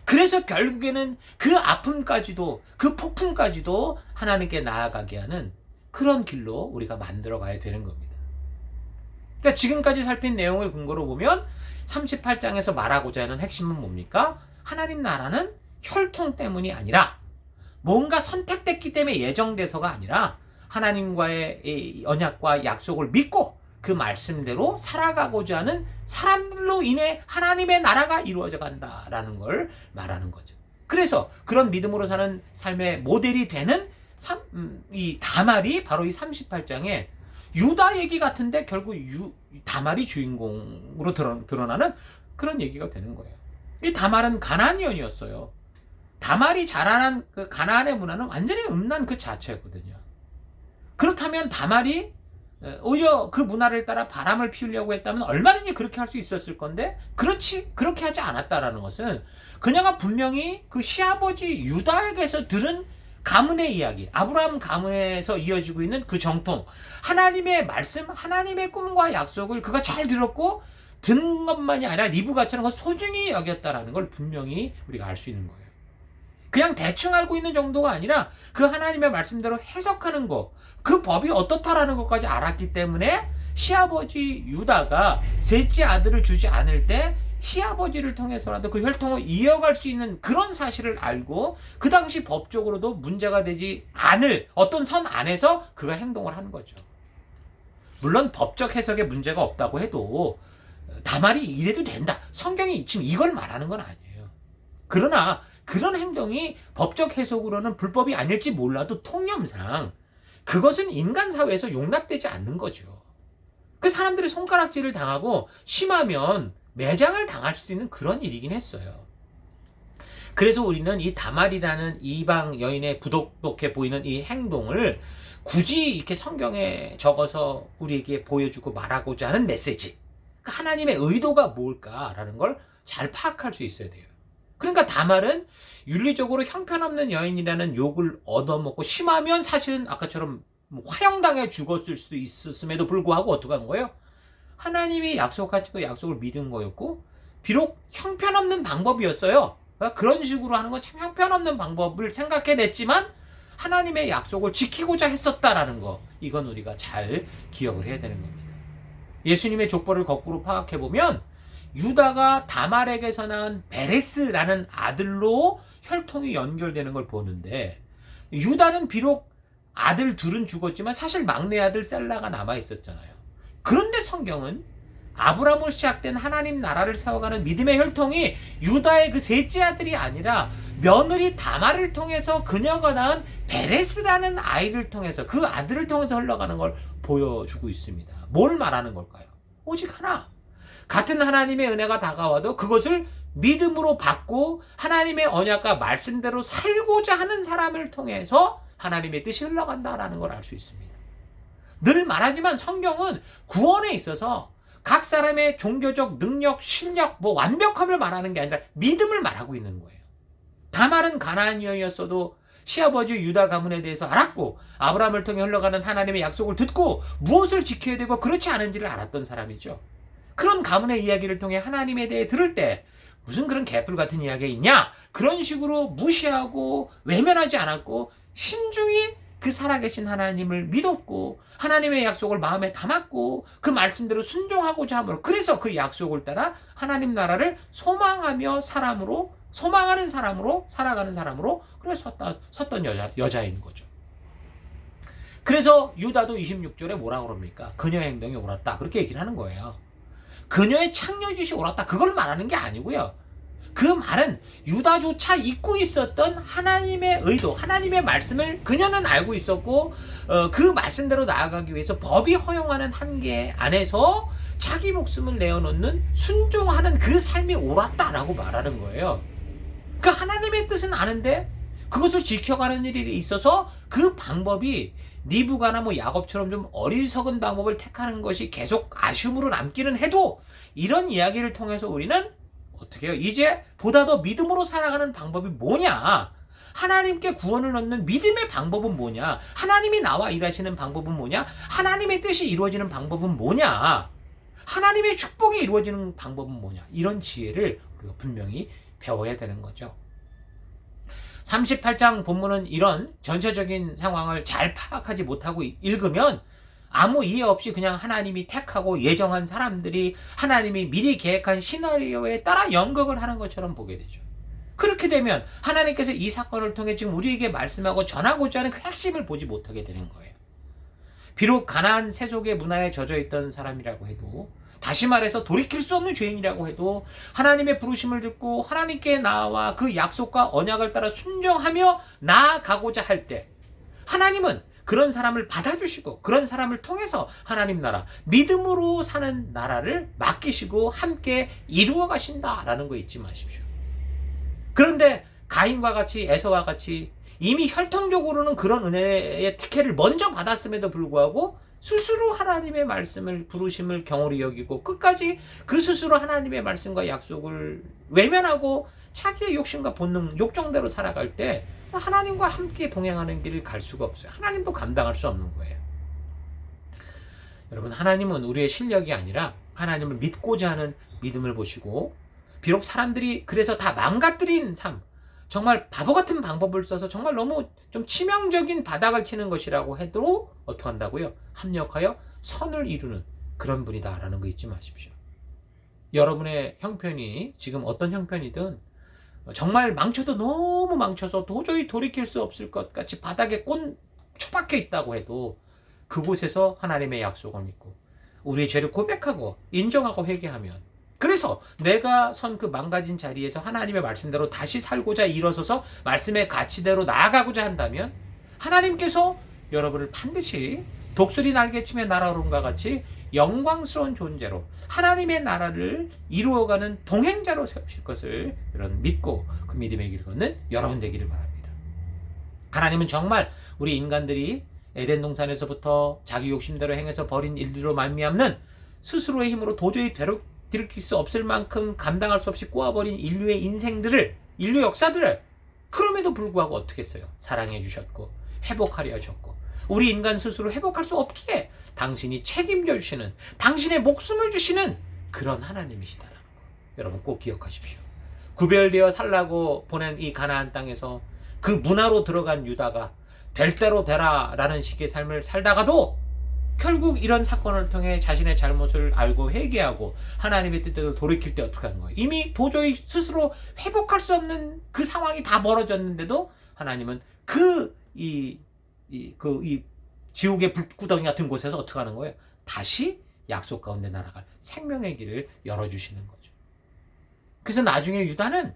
그래서 결국에는 그 아픔까지도, 그 폭풍까지도 하나님께 나아가게 하는 그런 길로 우리가 만들어 가야 되는 겁니다. 그러니까 지금까지 살핀 내용을 근거로 보면 38장에서 말하고자 하는 핵심은 뭡니까? 하나님 나라는 혈통 때문이 아니라, 뭔가 선택됐기 때문에 예정돼서가 아니라, 하나님과의 이 언약과 약속을 믿고 그 말씀대로 살아가고자 하는 사람들로 인해 하나님의 나라가 이루어져 간다라는 걸 말하는 거죠. 그래서 그런 믿음으로 사는 삶의 모델이 되는 이 다말이 바로 이 38장에 유다 얘기 같은데 결국 다말이 주인공으로 드러나는 그런 얘기가 되는 거예요. 이 다말은 가나안이었어요. 다말이 자라난 그 가나안의 문화는 완전히 음란 그 자체거든요. 그렇다면 다말이 오히려 그 문화를 따라 바람을 피우려고 했다면 얼마든지 그렇게 할 수 있었을 건데, 그렇게 하지 않았다라는 것은 그녀가 분명히 그 시아버지 유다에게서 들은 가문의 이야기, 아브라함 가문에서 이어지고 있는 그 정통, 하나님의 말씀, 하나님의 꿈과 약속을 그가 잘 들었고 듣는 것만이 아니라 리브가처럼 소중히 여겼다라는 걸 분명히 우리가 알 수 있는 거예요. 그냥 대충 알고 있는 정도가 아니라 그 하나님의 말씀대로 해석하는 거, 그 법이 어떻다라는 것까지 알았기 때문에 시아버지 유다가 셋째 아들을 주지 않을 때 시아버지를 통해서라도 그 혈통을 이어갈 수 있는 그런 사실을 알고, 그 당시 법적으로도 문제가 되지 않을 어떤 선 안에서 그가 행동을 하는 거죠. 물론 법적 해석에 문제가 없다고 해도 다말이 이래도 된다, 성경이 지금 이걸 말하는 건 아니에요. 그러나 그런 행동이 법적 해석으로는 불법이 아닐지 몰라도 통념상 그것은 인간 사회에서 용납되지 않는 거죠. 그 사람들이 손가락질을 당하고 심하면 매장을 당할 수도 있는 그런 일이긴 했어요. 그래서 우리는 이 다말이라는 이방 여인의 부독독해 보이는 이 행동을 굳이 이렇게 성경에 적어서 우리에게 보여주고 말하고자 하는 메시지, 하나님의 의도가 뭘까라는 걸 잘 파악할 수 있어야 돼요. 그러니까 다말은 윤리적으로 형편없는 여인이라는 욕을 얻어먹고 심하면 사실은 아까처럼 화형당해 죽었을 수도 있었음에도 불구하고 어떻게 한 거예요? 하나님이 약속하신 그 약속을 믿은 거였고, 비록 형편없는 방법이었어요. 그러니까 그런 식으로 하는 건 참 형편없는 방법을 생각해냈지만 하나님의 약속을 지키고자 했었다라는 거, 이건 우리가 잘 기억을 해야 되는 겁니다. 예수님의 족보를 거꾸로 파악해보면 유다가 다말에게서 낳은 베레스라는 아들로 혈통이 연결되는 걸 보는데, 유다는 비록 아들 둘은 죽었지만 사실 막내 아들 셀라가 남아 있었잖아요. 그런데 성경은 아브라함으로 시작된 하나님 나라를 세워가는 믿음의 혈통이 유다의 그 셋째 아들이 아니라 며느리 다말을 통해서 그녀가 낳은 베레스라는 아이를 통해서, 그 아들을 통해서 흘러가는 걸 보여주고 있습니다. 뭘 말하는 걸까요? 오직 하나, 같은 하나님의 은혜가 다가와도 그것을 믿음으로 받고 하나님의 언약과 말씀대로 살고자 하는 사람을 통해서 하나님의 뜻이 흘러간다라는 걸 알 수 있습니다. 늘 말하지만 성경은 구원에 있어서 각 사람의 종교적 능력, 실력, 완벽함을 말하는 게 아니라 믿음을 말하고 있는 거예요. 다말은 가나안이었어도 시아버지 유다 가문에 대해서 알았고, 아브라함을 통해 흘러가는 하나님의 약속을 듣고 무엇을 지켜야 되고 그렇지 않은지를 알았던 사람이죠. 그런 가문의 이야기를 통해 하나님에 대해 들을 때 무슨 그런 개뿔 같은 이야기가 있냐, 그런 식으로 무시하고 외면하지 않았고 신중히 그 살아계신 하나님을 믿었고 하나님의 약속을 마음에 담았고 그 말씀대로 순종하고자 함으로, 그래서 그 약속을 따라 하나님 나라를 소망하며 소망하는 사람으로 살아가는 사람으로 그래서 섰던 여자인 거죠. 그래서 유다도 26절에 뭐라고 그럽니까? 그녀의 행동이 옳았다, 그렇게 얘기를 하는 거예요. 그녀의 창녀짓이 옳았다, 그걸 말하는 게 아니고요. 그 말은 유다조차 잊고 있었던 하나님의 의도, 하나님의 말씀을 그녀는 알고 있었고, 그 말씀대로 나아가기 위해서 법이 허용하는 한계 안에서 자기 목숨을 내어놓는 순종하는 그 삶이 옳았다라고 말하는 거예요. 그 하나님의 뜻은 아는데 그것을 지켜가는 일이 있어서 그 방법이 리브가나 야곱처럼 좀 어리석은 방법을 택하는 것이 계속 아쉬움으로 남기는 해도, 이런 이야기를 통해서 우리는 어떻게 해요? 이제 보다 더 믿음으로 살아가는 방법이 뭐냐? 하나님께 구원을 얻는 믿음의 방법은 뭐냐? 하나님이 나와 일하시는 방법은 뭐냐? 하나님의 뜻이 이루어지는 방법은 뭐냐? 하나님의 축복이 이루어지는 방법은 뭐냐? 이런 지혜를 우리가 분명히 배워야 되는 거죠. 38장 본문은 이런 전체적인 상황을 잘 파악하지 못하고 읽으면 아무 이해 없이 그냥 하나님이 택하고 예정한 사람들이 하나님이 미리 계획한 시나리오에 따라 연극을 하는 것처럼 보게 되죠. 그렇게 되면 하나님께서 이 사건을 통해 지금 우리에게 말씀하고 전하고자 하는 그 핵심을 보지 못하게 되는 거예요. 비록 가나안 세속의 문화에 젖어 있던 사람이라고 해도, 다시 말해서 돌이킬 수 없는 죄인이라고 해도 하나님의 부르심을 듣고 하나님께 나와 그 약속과 언약을 따라 순종하며 나아가고자 할 때 하나님은 그런 사람을 받아주시고 그런 사람을 통해서 하나님 나라, 믿음으로 사는 나라를 맡기시고 함께 이루어 가신다라는 거 잊지 마십시오. 그런데 가인과 같이, 에서와 같이 이미 혈통적으로는 그런 은혜의 특혜를 먼저 받았음에도 불구하고 스스로 하나님의 말씀을, 부르심을 경홀히 여기고 끝까지 그 스스로 하나님의 말씀과 약속을 외면하고 자기의 욕심과 본능, 욕정대로 살아갈 때 하나님과 함께 동행하는 길을 갈 수가 없어요. 하나님도 감당할 수 없는 거예요. 여러분, 하나님은 우리의 실력이 아니라 하나님을 믿고자 하는 믿음을 보시고, 비록 사람들이 그래서 다 망가뜨린 삶, 정말 바보 같은 방법을 써서 정말 너무 좀 치명적인 바닥을 치는 것이라고 해도 어떻게 한다고요? 합력하여 선을 이루는 그런 분이다라는 거 잊지 마십시오. 여러분의 형편이 지금 어떤 형편이든 정말 망쳐도 너무 망쳐서 도저히 돌이킬 수 없을 것 같이 바닥에 처박혀 있다고 해도 그곳에서 하나님의 약속을 믿고 우리의 죄를 고백하고 인정하고 회개하면, 그래서 내가 선 그 망가진 자리에서 하나님의 말씀대로 다시 살고자 일어서서 말씀의 가치대로 나아가고자 한다면 하나님께서 여러분을 반드시 독수리 날개치며 날아오른과 같이 영광스러운 존재로 하나님의 나라를 이루어가는 동행자로 세우실 것을 여러분 믿고 그 믿음의 길을 걷는 여러분 되기를 바랍니다. 하나님은 정말 우리 인간들이 에덴 동산에서부터 자기 욕심대로 행해서 벌인 일들로 말미암는 스스로의 힘으로 도저히 뒤룩일 수 없을 만큼 감당할 수 없이 꼬아버린 인류의 인생들을, 인류 역사들을 그럼에도 불구하고 어떻게 했어요? 사랑해 주셨고 회복하려 하셨고, 우리 인간 스스로 회복할 수 없기에 당신이 책임져 주시는, 당신의 목숨을 주시는 그런 하나님이시다라는 거 여러분 꼭 기억하십시오. 구별되어 살라고 보낸 이 가나안 땅에서 그 문화로 들어간 유다가 될 대로 되라라는 식의 삶을 살다가도 결국 이런 사건을 통해 자신의 잘못을 알고 회개하고 하나님의 뜻대로 돌이킬 때 어떻게 하는 거예요? 이미 도저히 스스로 회복할 수 없는 그 상황이 다 멀어졌는데도 하나님은 이 지옥의 불구덩이 같은 곳에서 어떻게 하는 거예요? 다시 약속 가운데 날아갈 생명의 길을 열어주시는 거죠. 그래서 나중에 유다는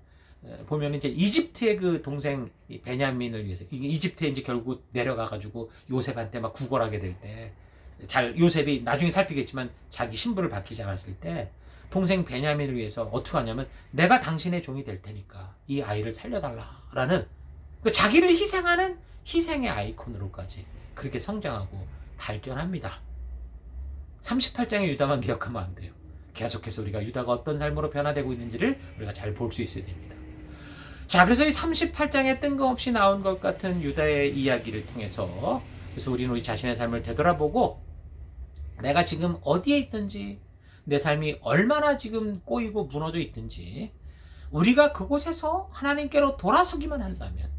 보면 이제 이집트의 그 동생 베냐민을 위해서, 이집트에 이제 결국 내려가가지고 요셉한테 막 구걸하게 될 때, 요셉이 나중에 살피겠지만 자기 신부를 밝히지 않았을 때 동생 베냐민을 위해서 어떻게 하냐면, 내가 당신의 종이 될 테니까 이 아이를 살려달라라는 자기를 희생하는 희생의 아이콘으로까지 그렇게 성장하고 발전합니다. 38장의 유다만 기억하면 안 돼요. 계속해서 우리가 유다가 어떤 삶으로 변화되고 있는지를 우리가 잘 볼 수 있어야 됩니다. 자, 그래서 이 38장에 뜬금없이 나온 것 같은 유다의 이야기를 통해서, 그래서 우리는 우리 자신의 삶을 되돌아보고 내가 지금 어디에 있든지, 내 삶이 얼마나 지금 꼬이고 무너져 있든지 우리가 그곳에서 하나님께로 돌아서기만 한다면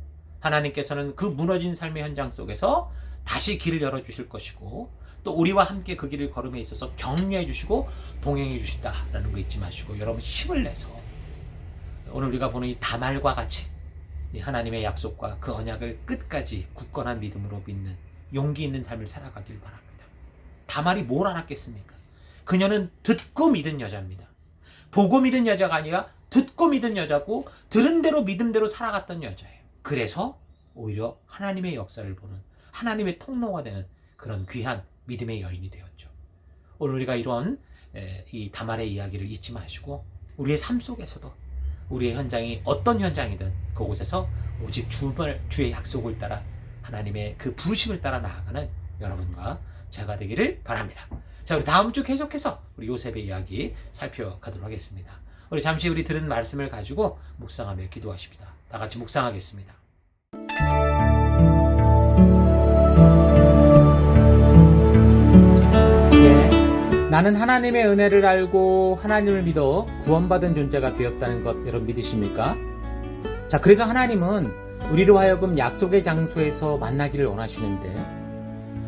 하나님께서는 그 무너진 삶의 현장 속에서 다시 길을 열어주실 것이고, 또 우리와 함께 그 길을 걸음에 있어서 격려해 주시고 동행해 주시다라는 거 잊지 마시고, 여러분 힘을 내서 오늘 우리가 보는 이 다말과 같이 이 하나님의 약속과 그 언약을 끝까지 굳건한 믿음으로 믿는 용기 있는 삶을 살아가길 바랍니다. 다말이 뭘 알았겠습니까? 그녀는 듣고 믿은 여자입니다. 보고 믿은 여자가 아니라 듣고 믿은 여자고, 들은 대로 믿음대로 살아갔던 여자예요. 그래서 오히려 하나님의 역사를 보는, 하나님의 통로가 되는 그런 귀한 믿음의 여인이 되었죠. 오늘 우리가 이런 이 다말의 이야기를 잊지 마시고 우리의 삶 속에서도 우리의 현장이 어떤 현장이든 그곳에서 오직 주의 약속을 따라 하나님의 그 부르심을 따라 나아가는 여러분과 제가 되기를 바랍니다. 자, 우리 다음 주 계속해서 우리 요셉의 이야기 살펴가도록 하겠습니다. 우리 잠시 들은 말씀을 가지고 묵상하며 기도하십니다. 다 같이 묵상하겠습니다. 나는 하나님의 은혜를 알고 하나님을 믿어 구원받은 존재가 되었다는 것 여러분 믿으십니까? 자, 그래서 하나님은 우리로 하여금 약속의 장소에서 만나기를 원하시는데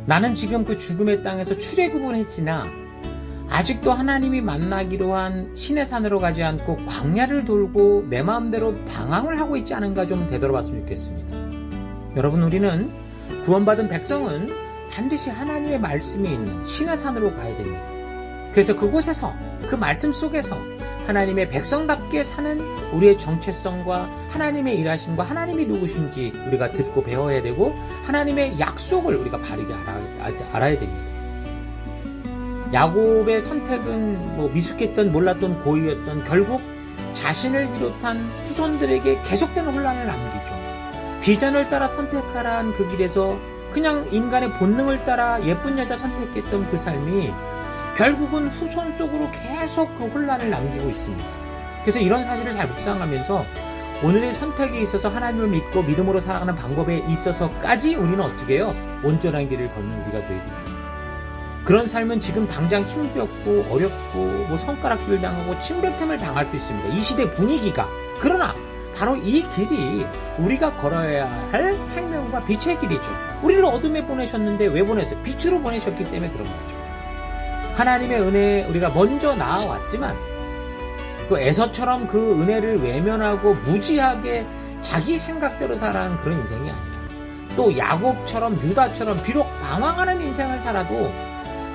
나는 지금 그 죽음의 땅에서 출애굽을 했으나 아직도 하나님이 만나기로 한 신의 산으로 가지 않고 광야를 돌고 내 마음대로 방황을 하고 있지 않은가 좀 되돌아봤으면 좋겠습니다. 여러분, 우리는 구원받은 백성은 반드시 하나님의 말씀이 있는 신의 산으로 가야 됩니다. 그래서 그곳에서 그 말씀 속에서 하나님의 백성답게 사는 우리의 정체성과 하나님의 일하심과 하나님이 누구신지 우리가 듣고 배워야 되고 하나님의 약속을 우리가 바르게 알아야 됩니다. 야곱의 선택은 미숙했던 몰랐던 고의였던 결국 자신을 비롯한 후손들에게 계속된 혼란을 남기죠. 비전을 따라 선택하라는 그 길에서 그냥 인간의 본능을 따라 예쁜 여자 선택했던 그 삶이 결국은 후손 속으로 계속 그 혼란을 남기고 있습니다. 그래서 이런 사실을 잘 묵상하면서 오늘의 선택에 있어서 하나님을 믿고 믿음으로 살아가는 방법에 있어서까지 우리는 어떻게 해요? 온전한 길을 걷는 우리가 되어야 되죠. 그런 삶은 지금 당장 힘겹고 어렵고 손가락질 당하고 침뱉음을 당할 수 있습니다. 이 시대 분위기가. 그러나 바로 이 길이 우리가 걸어야 할 생명과 빛의 길이죠. 우리를 어둠에 보내셨는데 왜 보냈어요? 빛으로 보내셨기 때문에 그런 거죠. 하나님의 은혜에 우리가 먼저 나아왔지만 또 에서처럼 그 은혜를 외면하고 무지하게 자기 생각대로 살아가는 그런 인생이 아니라 또 야곱처럼 유다처럼 비록 방황하는 인생을 살아도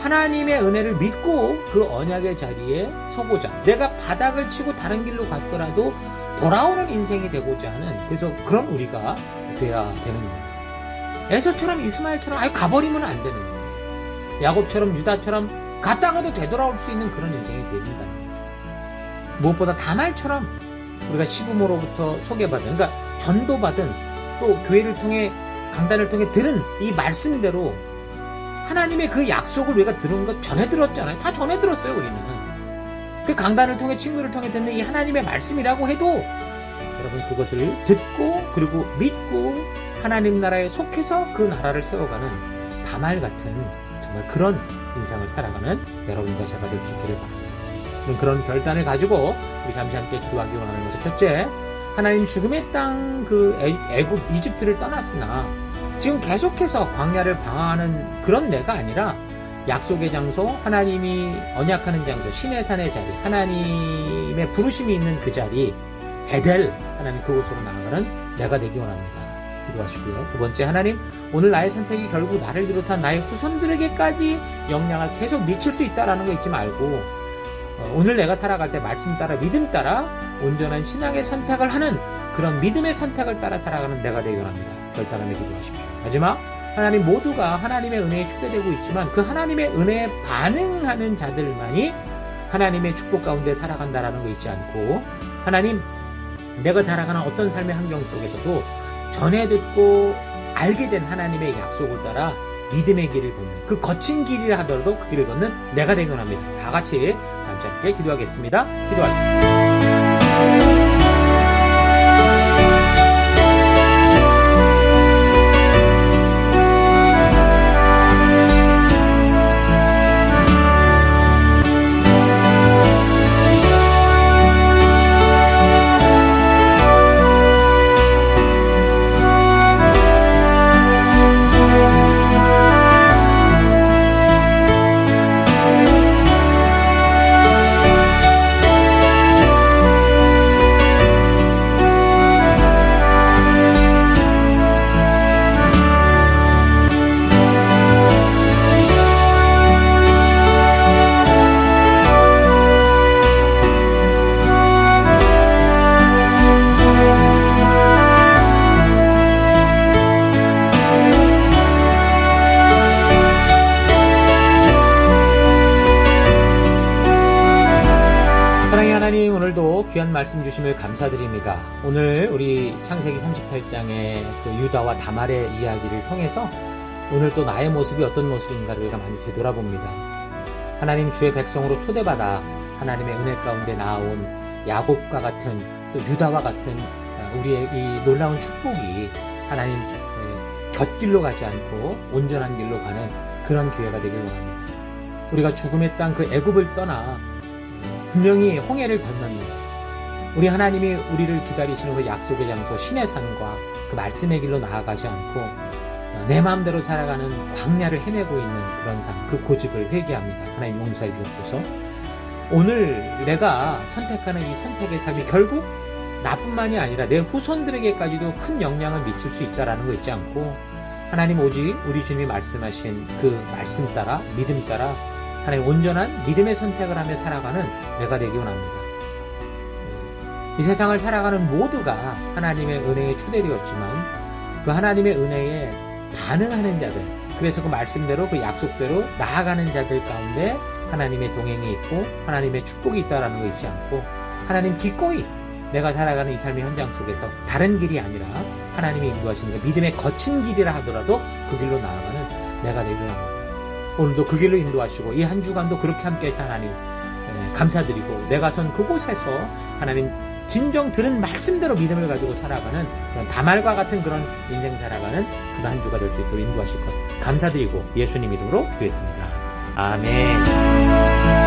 하나님의 은혜를 믿고 그 언약의 자리에 서고자 내가 바닥을 치고 다른 길로 갔더라도 돌아오는 인생이 되고자 하는 그래서 그런 우리가 돼야 되는 겁니다. 에서처럼 이스마엘처럼 아예 가버리면 안 되는 거예요. 야곱처럼 유다처럼 갔다가도 되돌아올 수 있는 그런 인생이 되어야 된다는 거죠. 무엇보다 다말처럼 우리가 시부모로부터 소개받은 그러니까 전도받은 또 교회를 통해 강단을 통해 들은 이 말씀대로 하나님의 그 약속을 우리가 들은 것 전해 들었잖아요. 다 전해 들었어요. 우리는 그 강단을 통해 친구를 통해 듣는 이 하나님의 말씀이라고 해도 여러분 그것을 듣고 그리고 믿고 하나님 나라에 속해서 그 나라를 세워가는 다말 같은 정말 그런 인생을 살아가는 여러분과 제가 될 수 있기를 바랍니다. 그런 결단을 가지고 우리 잠시 함께 기도하기 원하는 것은 첫째, 하나님 죽음의 땅 그 애굽 이집트를 떠났으나 지금 계속해서 광야를 방황하는 그런 내가 아니라 약속의 장소, 하나님이 언약하는 장소, 신의 산의 자리, 하나님의 부르심이 있는 그 자리, 베델, 하나님 그곳으로 나아가는 내가 되기 원합니다. 기도하시고요. 두 번째, 하나님 오늘 나의 선택이 결국 나를 비롯한 나의 후손들에게까지 영향을 계속 미칠 수 있다는 거 잊지 말고 오늘 내가 살아갈 때 말씀 따라 믿음 따라 온전한 신앙의 선택을 하는 그런 믿음의 선택을 따라 살아가는 내가 되기 원합니다. 결단하며 기도하십시오. 마지막, 하나님 모두가 하나님의 은혜에 축복되고 있지만 그 하나님의 은혜에 반응하는 자들만이 하나님의 축복 가운데 살아간다라는 거 잊지 않고 하나님 내가 살아가는 어떤 삶의 환경 속에서도 전해 듣고 알게 된 하나님의 약속을 따라 믿음의 길을 걷는 그 거친 길이라 하더라도 그 길을 걷는 내가 되기 원합니다. 다 같이 잠시 함께 기도하겠습니다. 기도하십시오. 하나님 오늘도 귀한 말씀 주심을 감사드립니다. 오늘 우리 창세기 38장의 그 유다와 다말의 이야기를 통해서 오늘 또 나의 모습이 어떤 모습인가를 우리가 많이 되돌아봅니다. 하나님 주의 백성으로 초대받아 하나님의 은혜 가운데 나아온 야곱과 같은 또 유다와 같은 우리의 이 놀라운 축복이 하나님 곁길로 가지 않고 온전한 길로 가는 그런 기회가 되길 원합니다. 우리가 죽음의 땅 그 애굽을 떠나 분명히 홍해를 건넜는데 우리 하나님이 우리를 기다리시는 그 약속의 장소 신의 산과 그 말씀의 길로 나아가지 않고 내 마음대로 살아가는 광야를 헤매고 있는 그런 삶, 그 고집을 회개합니다. 하나님 용서해 주옵소서. 오늘 내가 선택하는 이 선택의 삶이 결국 나뿐만이 아니라 내 후손들에게까지도 큰 영향을 미칠 수 있다는 거 잊지 않고 하나님 오직 우리 주님이 말씀하신 그 말씀 따라 믿음 따라 하나님 온전한 믿음의 선택을 하며 살아가는 내가 되기 원합니다. 이 세상을 살아가는 모두가 하나님의 은혜에 초대되었지만 그 하나님의 은혜에 반응하는 자들, 그래서 그 말씀대로 그 약속대로 나아가는 자들 가운데 하나님의 동행이 있고 하나님의 축복이 있다는 거 잊지 않고 하나님 기꺼이 내가 살아가는 이 삶의 현장 속에서 다른 길이 아니라 하나님이 인도하시는 그 믿음의 거친 길이라 하더라도 그 길로 나아가는 내가 되기를 합니다. 오늘도 그 길로 인도하시고 이 한 주간도 그렇게 함께 해서 하나님 감사드리고 내가 선 그곳에서 하나님 진정 들은 말씀대로 믿음을 가지고 살아가는 그런 다말과 같은 그런 인생 살아가는 그런 한 주가 될 수 있도록 인도하실 것 감사드리고 예수님 이름으로 기도했습니다. 아멘.